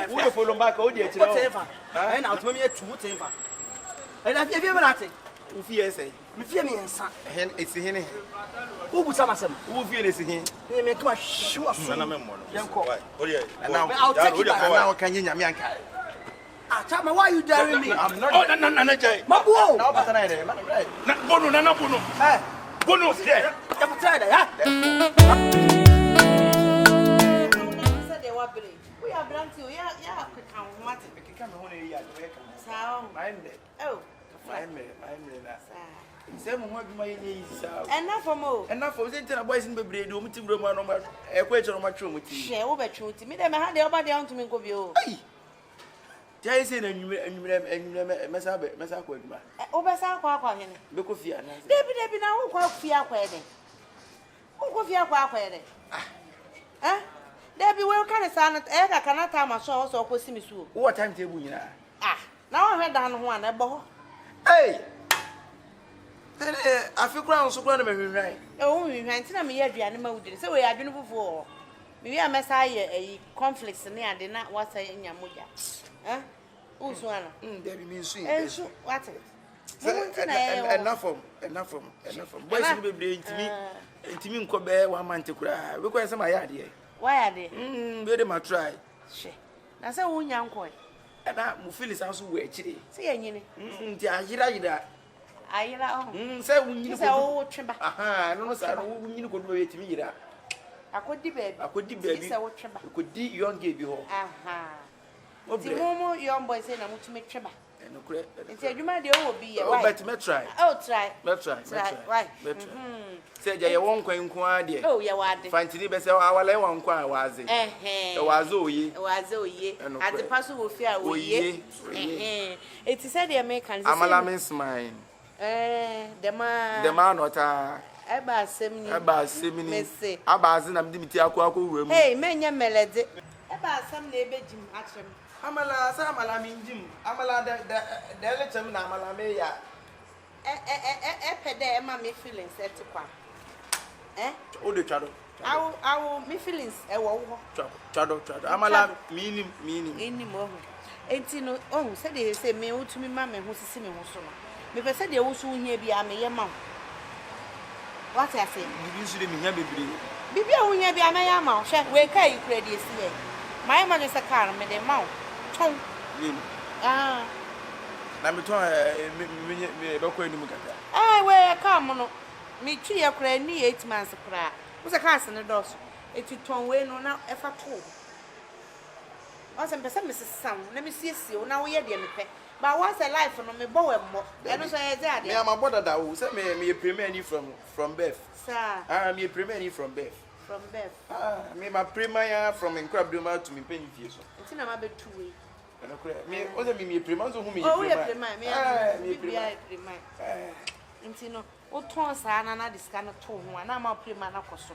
Who you follow back? Oh, dear. Whatever. And I'll tell you whatever. And have you ever had it? Who fears say? Me fear me and son. It's him. Who would some of them? Who fears him? They make my sure. And I'm a And now, I'll take it by now can you name Ah, tell me why you daring me? I'm not. Oh, no, Jay. Mabuo. Now, but I am. Bono, Nana Bono. Eh, Bono, yeah. I'm tired, yeah. Said they were brave. We are brand new. Yeah, come what? Come on, here. Sound. Oh, Same one my knees. enough for more. And now for the boys in the breed, do much room on a question on my room. Share over truth. Me them had the body on to me go view. Jason and you Messabe, Messaque, Over South Him. Becofia. Debbie now quite fear wedding. Who fear quite wedding? Eh? Debbie will kind of sound at Edda cannot time I saw also pussy me soon. What timetable you know? Ah, now I heard down one a bow. Hey! I feel ground so glad of me, right? Oh, we went to me every animal did. So we are doing before. Maybe a messiah a conflict and I did not want to say in your mother. Eh? Who's one? Debbie means sweet. And so what? Enough from. Boys will be intimate Kobe 1 month to cry. Require some idea. Why are they? Very much try. She. That's a wound young boy. And I will feel his house away. See, any. I know. Say, when you say, oh, Trimba. Aha, no, sir, you could wait to me. I could debate. I could debate. I could do young gave you. Aha. What the moment young boy said, I'm to make Trimba. And okay. And said, you might will be a but me try. Oh, try. Let's try. Right. Said you won't quite. Oh, you are. Find to be our level was it. Eh, was oh ye. Was oh ye. And the person will fear, oh ye. It is said the Americans. Amalamis mine. The man not a. About 70. Abazin, I'm Dimity Aquaco. Hey, many melody. About some labor Jim Hatcham. Amala, Samala mean Jim. Amala, the election, Amala Maya. Epede, mammy feelings at the quack. Eh? Oh, the shadow. I will me feelings a war. Shadow. Amala, meaning. Any more. 18 oh, said they say me to me, mammy, who's a singing also. Maybe said they also here be a mere mouth. What I say? You usually mean heavy. Bibi who here be a mere mouth. Where can you credit this? My man is a car, made a mouth. Tom. Ah. I'm me, I wear a car, mono. Me tree a cranny 8 months of cry. Was a cast in the doors. It would turn way no now ever told. Once I'm Mrs. Sam, let me see you now. We are the pet. But once a life from me boy more. And also I said, I am a brother that will send me a premier from Beth. Sir, I am a premier from Beth. from Beth. Ah, me my premier from Incredible to me paying fees. It's in a bit 2 weeks. Me, other me premier to whom me. Oh, we are prima. Me, I prima. Intino. O tonsa na na discount to one. I'm a prima na costo.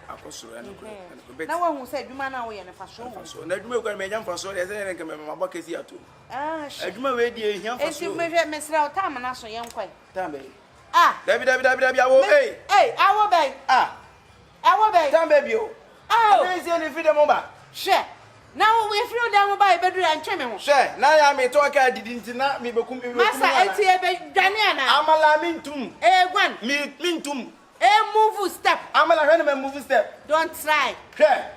Now one who said you man away and a fashion. So let me go and make for so as I can remember my bucket here too. Ah, I do my way, dear, young for you may have missed out time and also young quite. Tambe. Ah, David, hey, I will beg. ah, I will beg. Tambe, oh, there is any freedom over. share. Now we flew down by bedroom and chimney. Share, now I may talk, I didn't not me, but Master, I see a Daniana. Amala mintum, One, mintum, move step. Amala Henneman move step. Don't try. Share,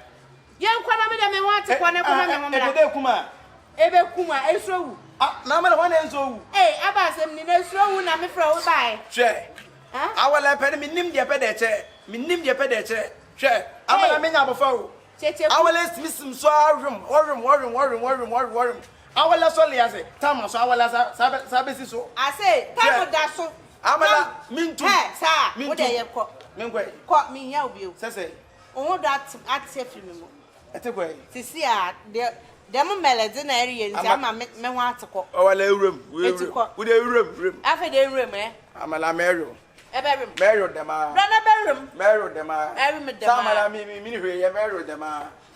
Young Quanamida may want to Quanamida. Kuma, Ebe Kuma, a show. Namala one and so. Hey, about some needle slow, and I'm a throw by. Share, I will let me name the pedeche, me name the pedeche. Share, Amala Mina before. I will let miss him so worry. I will let only as a Thomas, I will let Sabbath so. I say, Tamo Dasso. Amala, mean to Hey, sir, what they have caught me, help you. say, Oh, that's at safety. I take away. To see them melody in area, I'm a want to call. Oh, a room, with a room. After the room, eh? Amala Mario. A bedroom. Married them, Bedroom. married them, Every them. Samala, me, married them,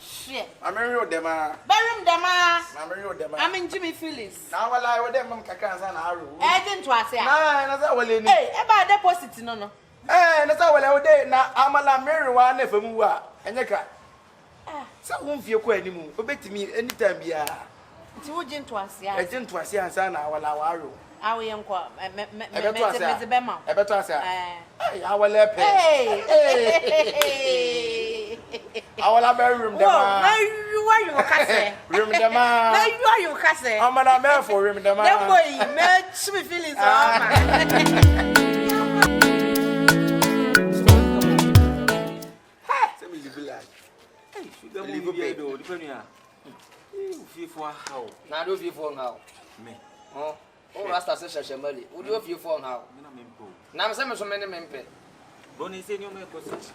Shit. I married them, Bedroom, them. I married them. I'm in Jimmy Phillips. Now I lie with them, Kakas and Arrow. I didn't was here. Nah, that's all in Hey, about deposit, no. na sa wala ode na amala mary wa na famu wa enyeka sa wo mfie ko animu obetimi anytime bia Nti wo gye ntoase a. Eje ntoase ansa na wala waro. Awo ye nkɔ Ebeto be ma. Ebeto ase. Awala pe. Awala be room dem Oh, na you are you kase. Room dem Na you are you kase. amana me for room dem Dem boy, me me feelings o Say me live like. Hey, sugar live be do depend ya. You feel for how? Na do fi fo nga o. Me. Oh. O rasta se shashemali. O do fi fo nga o. Me na me mpo. Na me se me so me ne me mpe. Boni say nyo me ko sit.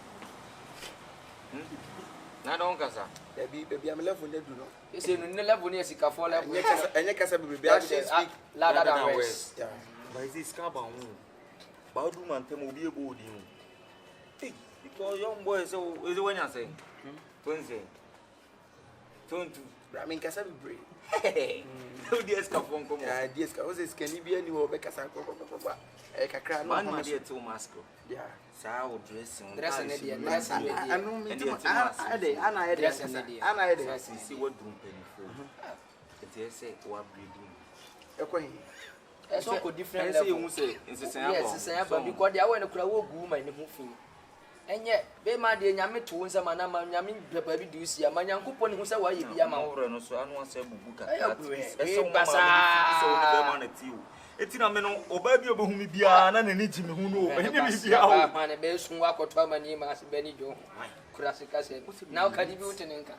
Na don kasa. Baby am level na du no. Ese no ne level ne sika fo level. Enye kasa baby I speak Ladder than west. yeah. But is scaba hu. Ba do man tem obi ebo odi hu. Hey, because young boy so is when you say. Wednesday. Don't I mean kasa baby. Hey. No DS ka fon komo. Yeah, DS ka o se scan bi ani wo be kasa ko. Kakra no Man ma dey to mask. yeah. Sa o dressing. Dressing ne dia, dressing ne dia. Anu mi ti ana ede Dressing ne dia. ana ede Say see what do penifo. It say wa breeding. ekwen So ko different Say you level. say insesan Yes, say aba because they are kura wo gu ma ne ho fi. Enye be ma de nyame to nsa ma na ma nyame baba bi du sia ma nyankopɔ ne ho sɛ wa yɛ bi ama wo. Awre no so anu asa bubu ka. we basa. So we be ma na tiwo. Eti na me no oba bi obehu mi bia na ne ji me hu no. Enye bi bia o. Ma ne be sun wa kɔtɔ ama ni ma se be ni jo. Kura sika se. Na o ka di bi utene nka.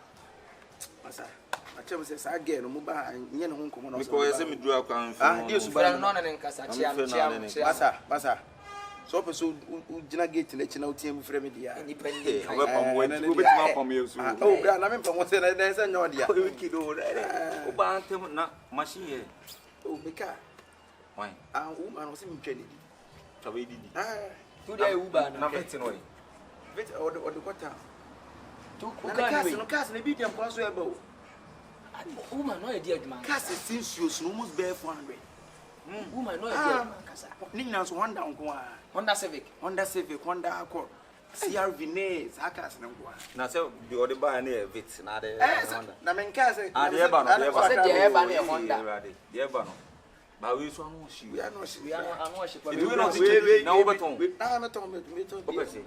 asa achem se sa girl no mu ba nye ne ho nkomo no Because say me dura kwa mfi. die su Fura ba no na ne nka sa chia. basa so person u gina gate na chi na utie mu frɛ me dia Ni pa ni. We pam we betima pam ye so. oh bra na me pam se na se nyo dia We kido o ba antem na machine here. oh meka Why? u ma no se mi twani di Tawe didi. Tu dia uba Na no. veti no. vet o de kota Tu ku na ka cars ni. no cars na bi dem kwa so e ba o Woman no e di adwuma. cars since you so almost bear 400 Woman no e di adwuma kasa. ni nyina so Honda nko a Honda Civic. Honda Civic Honda Accord CRV ne sakas ne nko a Na say the other buy na veti na de na men ka se the eba no, the eba. Say the eba na Honda. The eba no. Ba we so anu shi. we are no she We are no anu o shekwa. It we not teach na obeton. na me ton me ton Opese.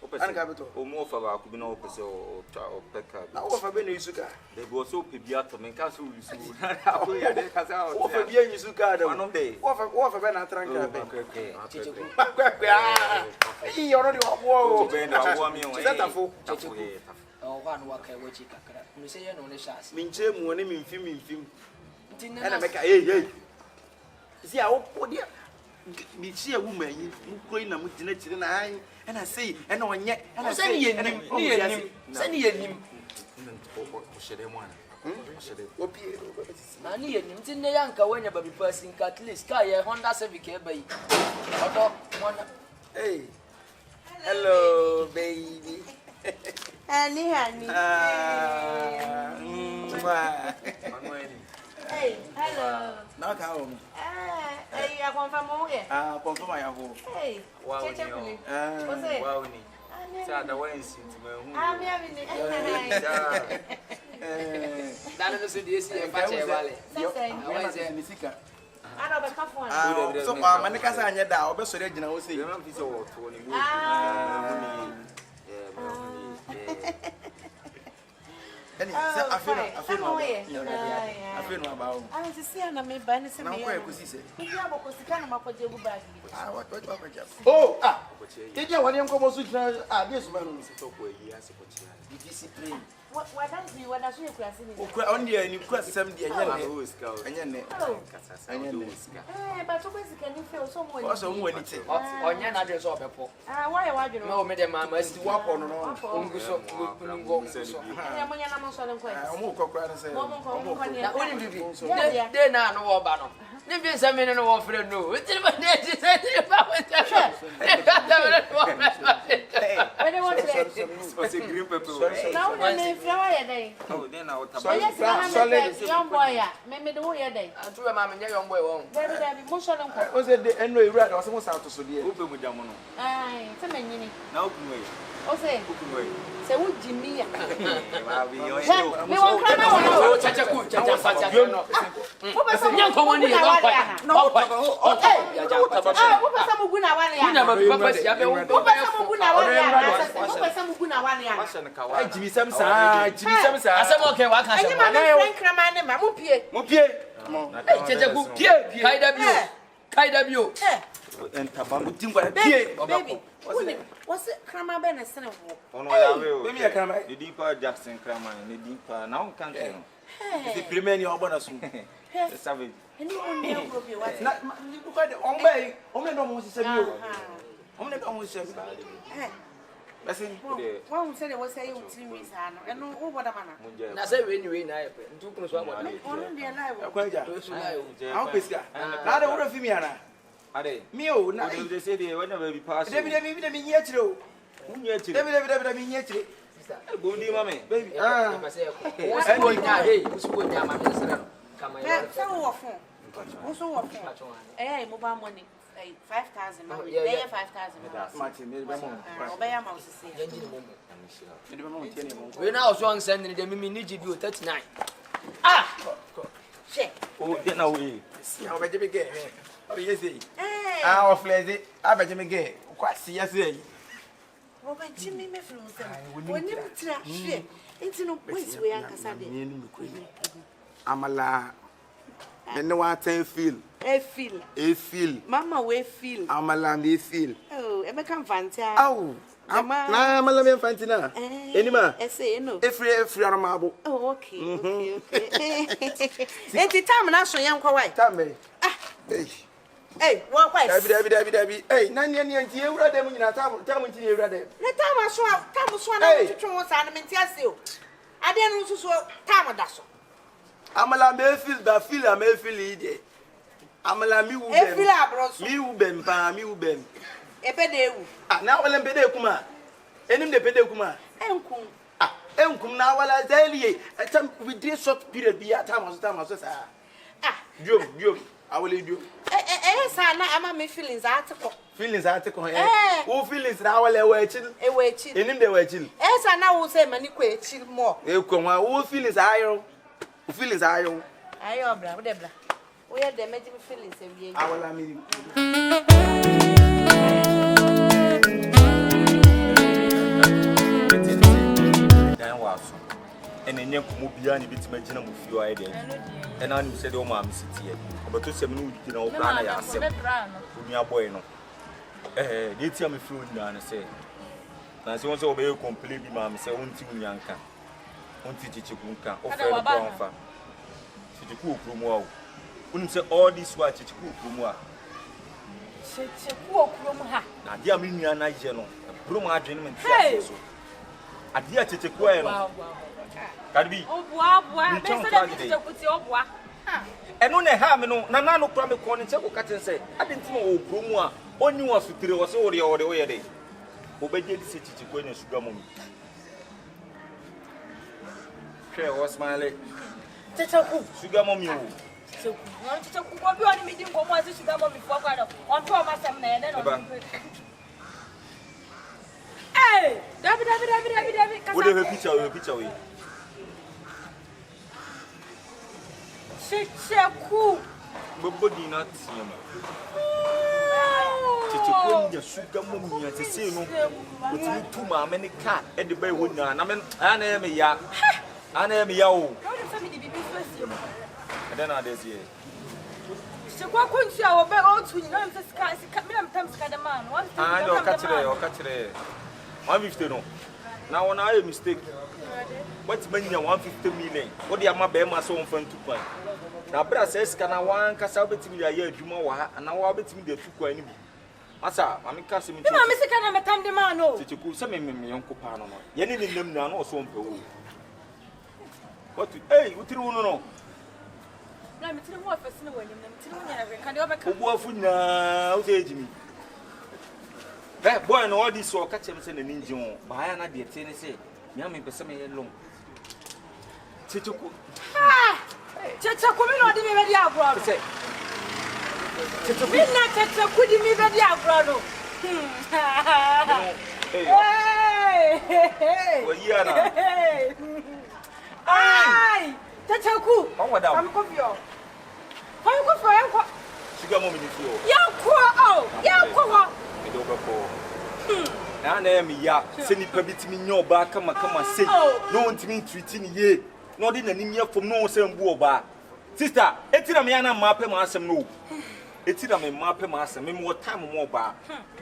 Opese. Ana ka beto. O mo fa ba ku bi na opese o peka. na wo fa be na isuka They go so pe bia to men ka so yusu. Ako ya de ka sa o. wo fa bia isuka da One of day. wo fa be na tranka be Checheku. yi ono di wo O be na wo mi o. Setafo. Checheku. Oh, one waka e wachi kakra. Me say ye no ne shas. min che mu ne min fim Ntinne ana na meka hey si a wo dia mi chi a woman yi mu koi na mu gina chire na an ana sei ana onye ana say ni yenim, ni yenim. Say ni yenim. O shede mo ana. O shede. opie Na ni yenim. Ntinne ya nka wanya baby person ka at least ka ye Honda Civic e ba yi. Odo mona. hey hello baby Honey. Hey, hello. na ka o Hey, I confirm mo ye. confirm ya ho Hey, Wow, Checheku ni. ah What's it? wow ni. Sa da wan si ti me hu. Ah, me avini. Dana no so die si e fa che wale. ni sika Ana be ka fo an. so ma ne ka sa anya da obesore agina wo sei Dem na fi se wo to ni. ani se afeno aba o Ana sisi ana me ba ni se na me. ko e kusi se Ibi aboko sika na makoje gu bag. what oh keje wani nko so tira dey so ba no se To ko yi ase ko ti. discipline Wadanzi wadasu ye kurasi ni. okura on dey ni kura sem dey anya ne O ska o. anya ne Oh. Kasa sa anya o ne ska. But to basically ni fe so mo ni. o so mu ani te Onye na de so obepo. Why wadwo Me no? o me de mama sti wa wapo no no ongu so ngo so. Eh mo nyana mo so le ko. o mu kokura ne se Mo ko ni. Na oni bibi. Yeah. De na no wo ba no. Ne bi nsa me no wo frɛ no. Ntiri ba ne ti se ti ba wo ta. Ne ka ta me no wo frɛ. When they want to O se green pepper. now me flower ya day. Oh, then I will tap. Solid young boy ya. Me do ya day. Atu e ma me young boy won. Baby, mo so nko. O se de eno ewura da so sa to so de. Who be with Jamono? Ai, se me nyini. Now, open way. O se, Open way. se wo Jimmy ya. Me won kra na O wo. chacha fata no. Wo be so Nyan komo ni ya kwa. No kwa. Ya ja kwa. Ah, wo be so mugu na wale ya. Kunya ma papa si abe wo. Wo be so mugu na wale ya. Wo be so mugu na wale ya. Ai jibisam sa. Asem okay wa kan Enyi ma na friend krama ne ma mu pie. Mo pie. Eh chacha pie. Kaida bio. Enta ba mo tingwa pie. Baby, what's it krama be na sene wo. Ono ya we o. Baby ya krama. The deeper Jackson Kramer, the deeper now can't tell. The premier ni obona so. The savage. Eni oni agro bi what? Na ni ku ka de ombe do mo sise bi o. Ombe do mo sise bi. Basi Wa hu say we say you timi sa no. Eno wo boda mana. Na say we ni na ye pe. Ntu kunu so abona. Ono de na wo. akwaja. So na yo. How pesca? Na de wo do fi mi ana. Ade. Mi o na. They say they when we pass. David mi nyi chire o. Munye chire. David mi nyi chire. Go ndi mame. Baby. Pa say ko. Wo so ko nya hey, wo so ko nya ma me sere no. Kama yo. Say wo phone. Wo so wo phone. Mobile money. 5,000 ma. Dey 5,000. Martin, me be mo. Obeya ma osisi. Yanji ni mo. Me be mo tie ni mo. We na also an send ni de mimi ni GB 39. Ah! Che. Oh, then now we. Si a obeje me ge. O yesi. Ah, o fleze. Abeje me ge. Kwa si yesi. Wo ba chimi me flu se. Woni mtra hwe. Enti no wait we ankasa de. Ni me ko ni. Amala. Me no wa ten feel. E feel. Mama we feel. Amala me feel. Oh, e be kan fantia. Aw. Na amala me fantina. Enima. Ese no. Efri aramabo. Oh, okay. Enti time na so yan kwa wai. Time. Ah. Hey, what wai? Dabi. Hey, na ni anti ewura dem nyina time nti ewura dem. Na time so na twetwe wo sa na menti ase o. Ade no so time da so. Amala me feel da feel am feel ide. Amala mi wu bem. E feel abroso. Mi wu bem pa, mi wu bem. E pe de ewu. Ah, na wala pede kuma. Enim de pede kuma. Enkum. Ah, enkum na wala zailiye. Atam we dey short period bi time so sa. Ah, Diom. Awole diom. Sa na ama me feelings atiko. Feelings atiko eh. Wo feelings na wala we chil. E we chil. Enim de we chil. Sa na wo say mani ko e chil mo. E ko wa wo feelings ayo. Wo feelings ayo. Ayo bra, wo de bra. Wo ye de meji me feelings e wie. Awala mi. Dan waso. Ene nye komo bia ne bitima gina mo fio aye de. Ena ni se de o ma mi sitie. Obeto se me no wudi na o bra na ya asem. Oni aboy no. De tia me fio nyina ne se. Na se won se obeye complain bi ma me se won ti nyanka. Won ti chichiku nka. O fe no kwa fa. Chichiku okrumu awo. Unim say all this wa chichiku okrumu a. Chichiku okrumu ha. Na dia me nua na je no. Bro ma adwene me tia so. Adia chichiku aye no. Kadibi. Obua. Be se de chichiku ti obua. Eno ne ha me no na na no kura me ko ne che ko katen say adenti ma okrumu a oni wa fitire wo se wo ye de. Obeje di se chichiku enya sugar mom. Che wo smile. Chichiku Sugar mom yo. Chichiku ko bi oni mi di nko mo ase sugar mom before kwa no. On to ma sem na ye de no. Hey, David. What the picture we? Chichiku. Bobodi na tiama. Chichiku nya sugar mom nya te say no. Otimi tu ma me ne ka e de bai wonya na me ana me ya. Ana me ya o. How do family be first year? And then others here. Chichiku kunti a obe o tu ni na me sika me na me tam sika de man. Ah, no catch it. 150 no. Now when I mistake. What many 150 million? What the ama be ma so on fan 2 kwan. Na bra says kana wan kasa obetimi ya adwuma wa ha na wa obetimi de 2 kwan ni bi. Asa, mami ka se mi. Me ma me sika na me tam de man no. Chichiku se me yonko pa no no. Ye ni nem na no so on pe wo. What hey, utiri wo no. Na me tiri mo afese ne wanim na me tiri mo nya na kan de obeka. Obu afu na o se ejimi. Boy no all this so catch him say na ninji won. Ba ya na de te ne say Me am be say me long. Kyekyeku. Kyekyeku me no de me be di agro no. Say. Kyekyeku. Me na Kyekyeku di me be di agro no. Hey. Wo yi ana. Ai! Kyekyeku. Come down. Am kofio. Fami kofio yanko. Sugar mom ni fio. Yanko oh, yanko ho. Me do be ko. Na me ya se nipa bitimi nya oba kama sei. No ntimi treat ni ye. No de nanim ya fom no se mbu oba. Sister, etira me ya na ma pɛ ma asɛm no. Etira me ma pɛ ma asɛm me mo time mo oba.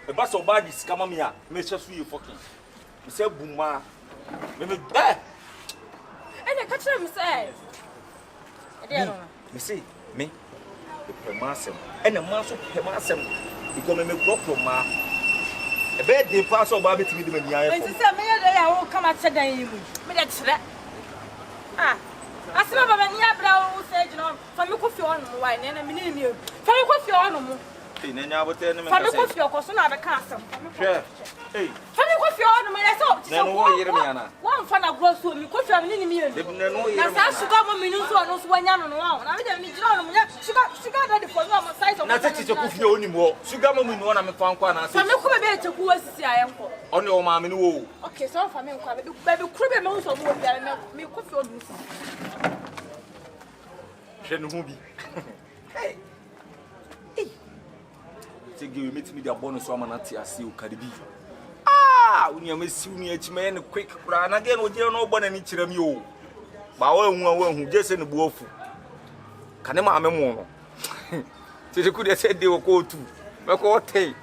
E ba so oba di sika ma me a me hye so ye fucking. Me say buma. Me Enya ka kire me say. E dey no. Me say me pɛ ma asɛm. Ɛna ma so pɛ ma asɛm. Because me kro ma. E be dey pass oba betimi de mani aye. Enti say me ye dey ya wo kama kye dan yi mu. Me dey kire. Asema baba ni abra wo say jino fa me kofi ono mo wai na me ni mi fa me kofi ono mo na nya bote ne me fa me kofi okoso na be ka asem hwe fa me kofi ono mo let's na no wo yire me ana wo mfa na grosso mi kofi am ni mi na no wo yire na sa sugar mo mi nso ono so wanya no no na me dem mi jira ono mo sugar daddy for no mo size of na Kyekyeku fie oni mo sugar mo mi no na me fa nkwa na fa me ko be Kyekyeku asisi ayenko oni o ma me no wo okay so fa me nkwa be kuru be me nso mo biara me kofi ono je no hu bi Tigi meet me the bonus woman at Tia o Karibi. When you miss you near Chimay quick run again with you no bonnet in Chiramio. Bow who just in the wolf. Canema Memo. She could have said they will go to Macote.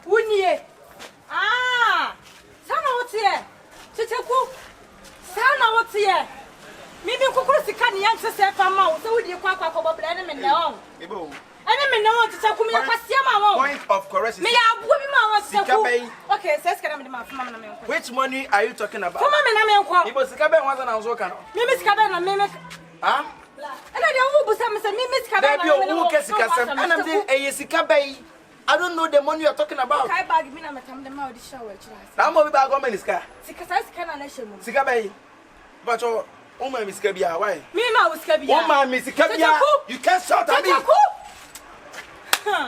Wunye. Sana wotie. Kyekyeku. Sana wotie. Mimi kokoro sika ni yanche se fa ma wo se wodi kwa bobla ne me ne on. Ebo. Ene me ne on Kyekyeku me kwasia ma wo. Point of correction. Me ya abu bi ma wo Kyekyeku. Okay, se sika na me de ma fama na me nko. Which money are you talking about? Fama me na me nko. Ibo sika be wanza na nzo ka no. Mimi sika be na me. Ah? Ena de wo bu sa me se mimi sika be na me. There be o ke sika sam. And I'm saying eh sika be. I don't know the money you're talking about. Kai bag me na metam de ma odi shower chira. Na mo bi ba go me sika. Sika na na shemu. Sika be. But o ma mi sika bia why? Me ma wo sika bia. O ma mi sika bia. You can't shout at me.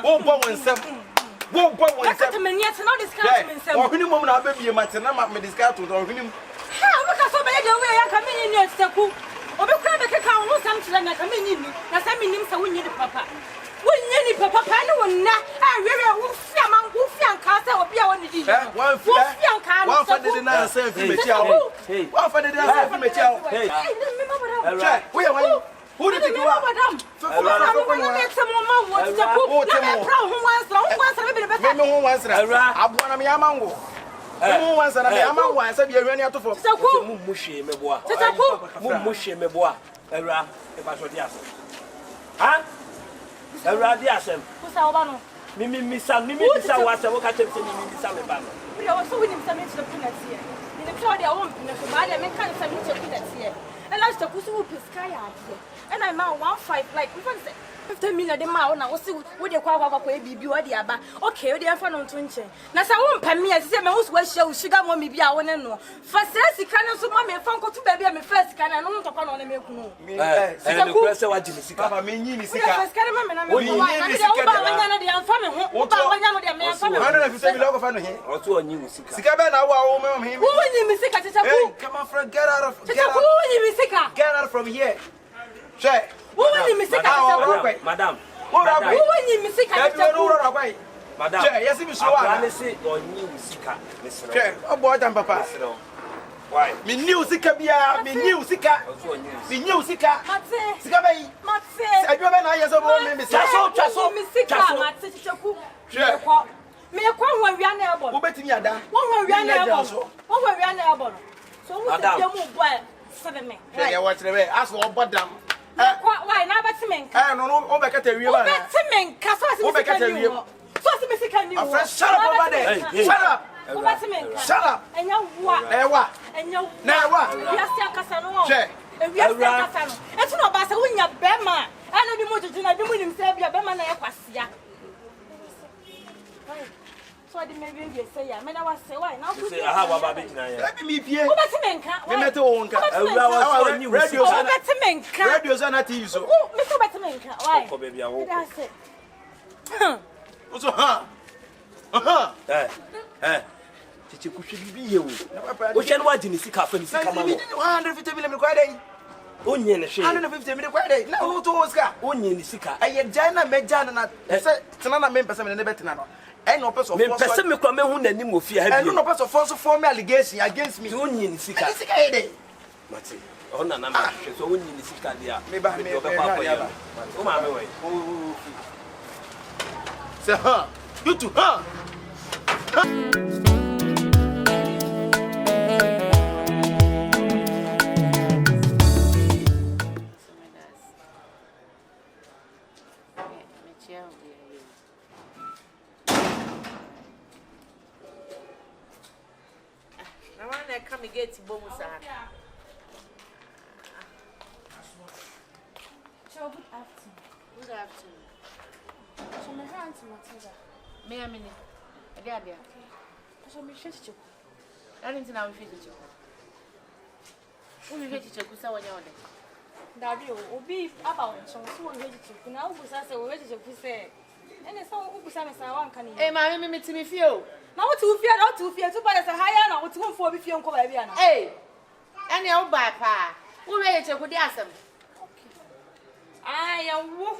Wo bo wonsem. Wo bo wonsem. Ka me nia te na dis ka me nsem. O hwini mom na ba bia mate na ma me discard to o hwini. Ha, wo ka so be de we ya ka me ni Kyekyeku. Obi kura be ka wo sam chira na ka me ni. Na sa me nim sa wo nyi di papa. Wunye ni papa no wonna awewe wo fia man wo fia nka se obi a woni di One fia one for the na say fi mechi awo one for the na say fi mechi awo hey we are who did you are madam for abuana me amango mu wansa na me amango ansa bi ahwani atofo mu muhwe meboa mu muhwe meboa awura e ba so di aso ha Everybody asem. Kusa oba no. Mimi misa wa se wo ka tem se mimi misa me ba no. We dey so we nim se me chire peanut here. Ni dem so dey won peanut so ba dey me kan se me chire peanut here. And last Kyekyeku so pesca ya ade. And I ma 15 like we say 50 million dey ma na wo se wo dey kwa e bibi wo dey aba. Okay, we dey fa no nto nche. Na sa wo mpa me se me wo so wa hia wo sugar mo mi bi a wo ne no. Fa se sika no so ma me fa nkoto ba bi a me fa sika na no ntokwa no na me ku no. Ne kura se wa jini sika. Baba me nyi ni sika. Fa sika ma me na me wo na me dey ba wanya no dey amfa me ho. Ba wanya no dey me amfa me ho. 150 million go fa no he. O to onyi wo sika. Sika be na wo me Wo nyi mi sika Kyekyeku. Hey, come on friend, get out from here. Che. Wo nyi mi sika Kyekyeku. Madam. Wo nyi mi sika Kyekyeku. Madam. Che, yes mi so wa. Abane se onyi wo sika. Che, obo jam papa. Why? Me new sika bia, me new sika. Me new sika. Mate. Sika be. Mate. Adwo be na yeso bo me sika. Chaso. Mi sika mate Kyekyeku. Che. Me kwa ho awia na ebo. Wo betimi ada. Wo ho awia na ebo. Wo ho awia na ebo. So wo se dem bo e sebe me. Che, ya watch the way. Ask for bodam. Why na beti menka? No no, obekata wiye ba. Beti menka so asi Obekata wiye. So asi mesika ni wo. Shut up over there. Shut up. Beti menka. Shut up. Enya wa. Enya wa. Na wa. Wiase akasa no. Che. Wiase akasa no. Etu no ba se wonya bema. Ana bi mo juju na bi mo nim se bia bema na ye kwasia. So I didn't maybe say ya. Me na wa say why now. Say aha wa ba be jina ya. Let me pie. Wo beti menka. Me mete wo nka. Awura wa so ni wo. Radio Wo beti menka. Radio sana TV so. Oh, me so beti menka. Why? Ko be bia wo. That's it. So Chichi kuhwe bibi ye wo. Wo hwe no wa jini sika fa ni sika ma wo. 150 million kwa dey. Onye ne hwe. 150 million kwa dey. Na wo to Oscar. Onye ni sika. Aye Jana meja na say tena na me pese me ne betina no. And no person me pese me kwa me hu nanim ofia ha bi. And no person form allegation against me. Onye ni sika. Sika ye dey. Mate. Ona na me hwe so onye ni sika dia. Me ba me pa ya. O ma me we. Say you too I want to come and get to Bomusa. Good afternoon. Good afternoon. So my hands Matilda. May I mean it? Okay. So me shit you. I didn't know if you who you hate to Kusa when you're there. Daddy, obi about so we hate you. Now who say we hate you say. And so who say me say one can. Hey, mommy, me to me feel. Now what you fear, not to fear, to buy us a higher now, what you for if you come here. Hey, and your papa. Who made you could ask them? I am woo.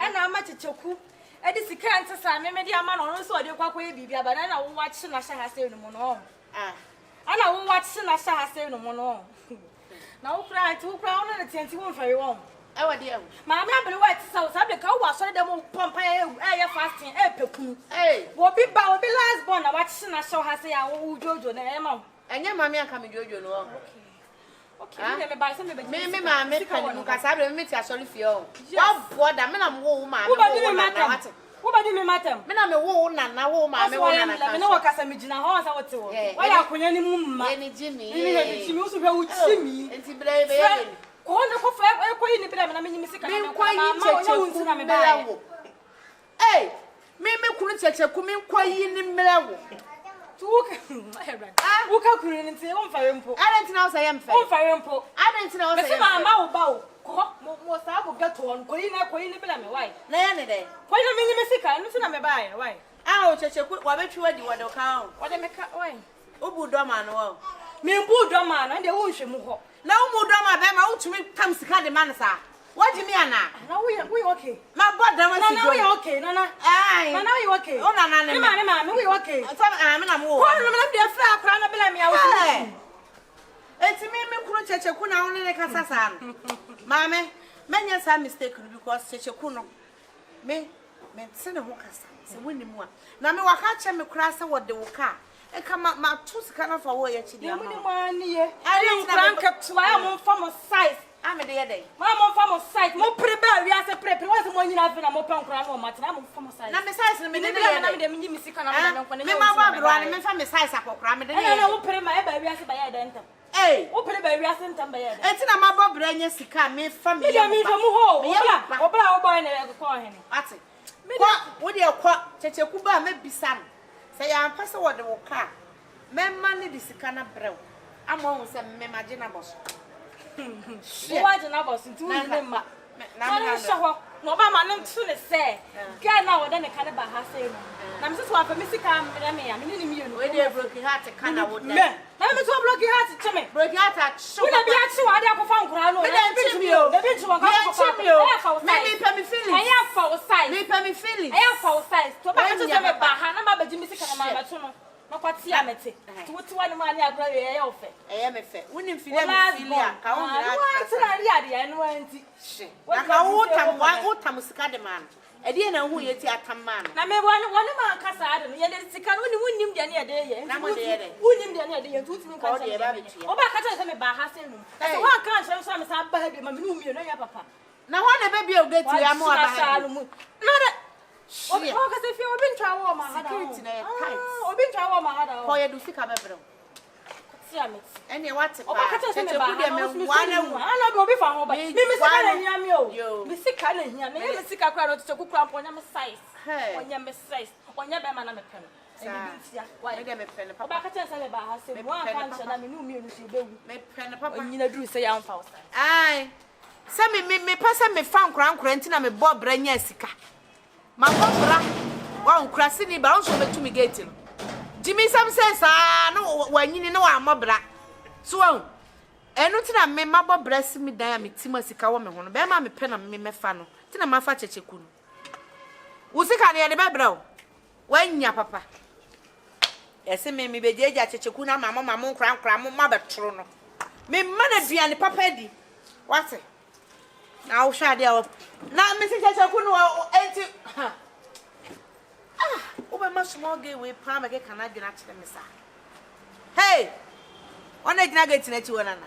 And I'm at Choku. And this can't say, maybe a man on so I do quite baby, but then I will watch Nasha has said no more. And I will watch Nasha has said no more. Now, cry to crown and a tent you won't very warm. Oh, dear. My member white south, I become was so they won't pump air fasting, Hey, what be bow be last born, I watch Nasha has said, I will Jojo and Emma. and your mammy are coming, Jojo. Okay, let me buy some baby. Me, my American, because I don't meet you, sorry for you. What the man I'm woman. Who about you, madam? Who about you, madam? Me, I'm a woman, and I won't my woman. I know what Casamigina horse I want to. Why are you any woman? Any Jimmy? She also go with Jimmy. And she brave. Go on the coffee, I'm going to be a music. I'm quite hey, me couldn't take a coming quiet in the middle. Who can and say, on fire and pull? I don't know, I am fair. Fire and pull. I don't know, I am bow. Most I will get one, Queen, why? Nanny day. Why don't mean music? I'm not buy. Why? I'll check a quick, what bet you want to count? What I make why? Ubu Doma, no. Me and Boo Doma, and the ocean move. No more Doma, them out to me comes to cut the man, sir. What do you mean, Anna? Now we okay. My brother was okay, Nana. Aye. Now you okay. Oh, Nana, we okay. I'm more. I'm there, flower, crown, a me. I was. It's me, couldn't check a kuna only like a san. Mammy, many are mistaken because such a kuno. Me, send a walker, say, winning one. Now, me, what catch me cross what they will car. And come up my two scanner for way at you. I didn't rank up to my own form of size. I'm a dear day. My form of sight, more prepare, we are separate. What's the one you have in a more punk crown or matter? I'm from a size. Now, besides, I'm in the music and I'm going to my brother, from the size of a cram. And I will put my baby as a dental. Hey, open a baby as a temper. And my Bob Brain, she can't make from me. I'm in from home. Yeah, or boy, and call him. What's it? What do you call Chechakuba may be some? Say, I'm passing what they will car. Men money this kind of brew. I'm almost a imaginable. What an hour since 2 minutes. No, Mamma, I'm soon as say. Get now, then a cannibal has said. I'm just one for Missy Cam, I mean, you know, they're broken heart to can out there. I'm so broken heart to me. Broken heart at show. I be actually, I have found ground. The bitch will go. Maybe me feeling. I have for size. Maybe me feeling. I have for size. To buy to them a bahana, but Jimmy Cam, no, what's the amity? To what one money I brought a offer. I am a fair. Wouldn't feel like what time was the man? I didn't know who you take a man. I may one man cast out and yet it's a can win him the other day. Win him the other day and 2 things called the rabbit. Oh, I can't tell me by Hassan. That's why I can't show some baby, my new papa. na ho na baby o gate ya mo aba no that obi o ka se fi obi ntwa wo ma hada security na tight obi ntwa wo ma hada ko ye du sika bebre ti amit ene what o ba ka te se me ba me wana ana be obi fa ho ba mi sika na hia mi o mi sika na hia me mi sika kwa no te kukura mponya me size onya me size onya be ma na me pem me dem me pen papa ba ka te se me ba ha se mo aka nche na me nu mi enu si bewu me pen papa onyina duru se ya mfa usa ai se me pese me fa nkura ntina me bo bra nya sika ma bo bra wa nkura sini ba onso betumi gate no Jimmy some sense no wanyini no wa mobra so enu tina me mabo bress me dan me tima sika wo me ho no be ma me pe na me mefa no tina ma fa Kyekyeku no wo sika ne ye be bra o wanya papa ese me bejeja Kyekyeku na mama nkra mo ma betro no me mana duane papa di wate na wo hwa de na me se Kyekyeku no enti Obe ma small gay we pa me ke kana dina kire me sa. Hey! Ona dina gate na ti wona na.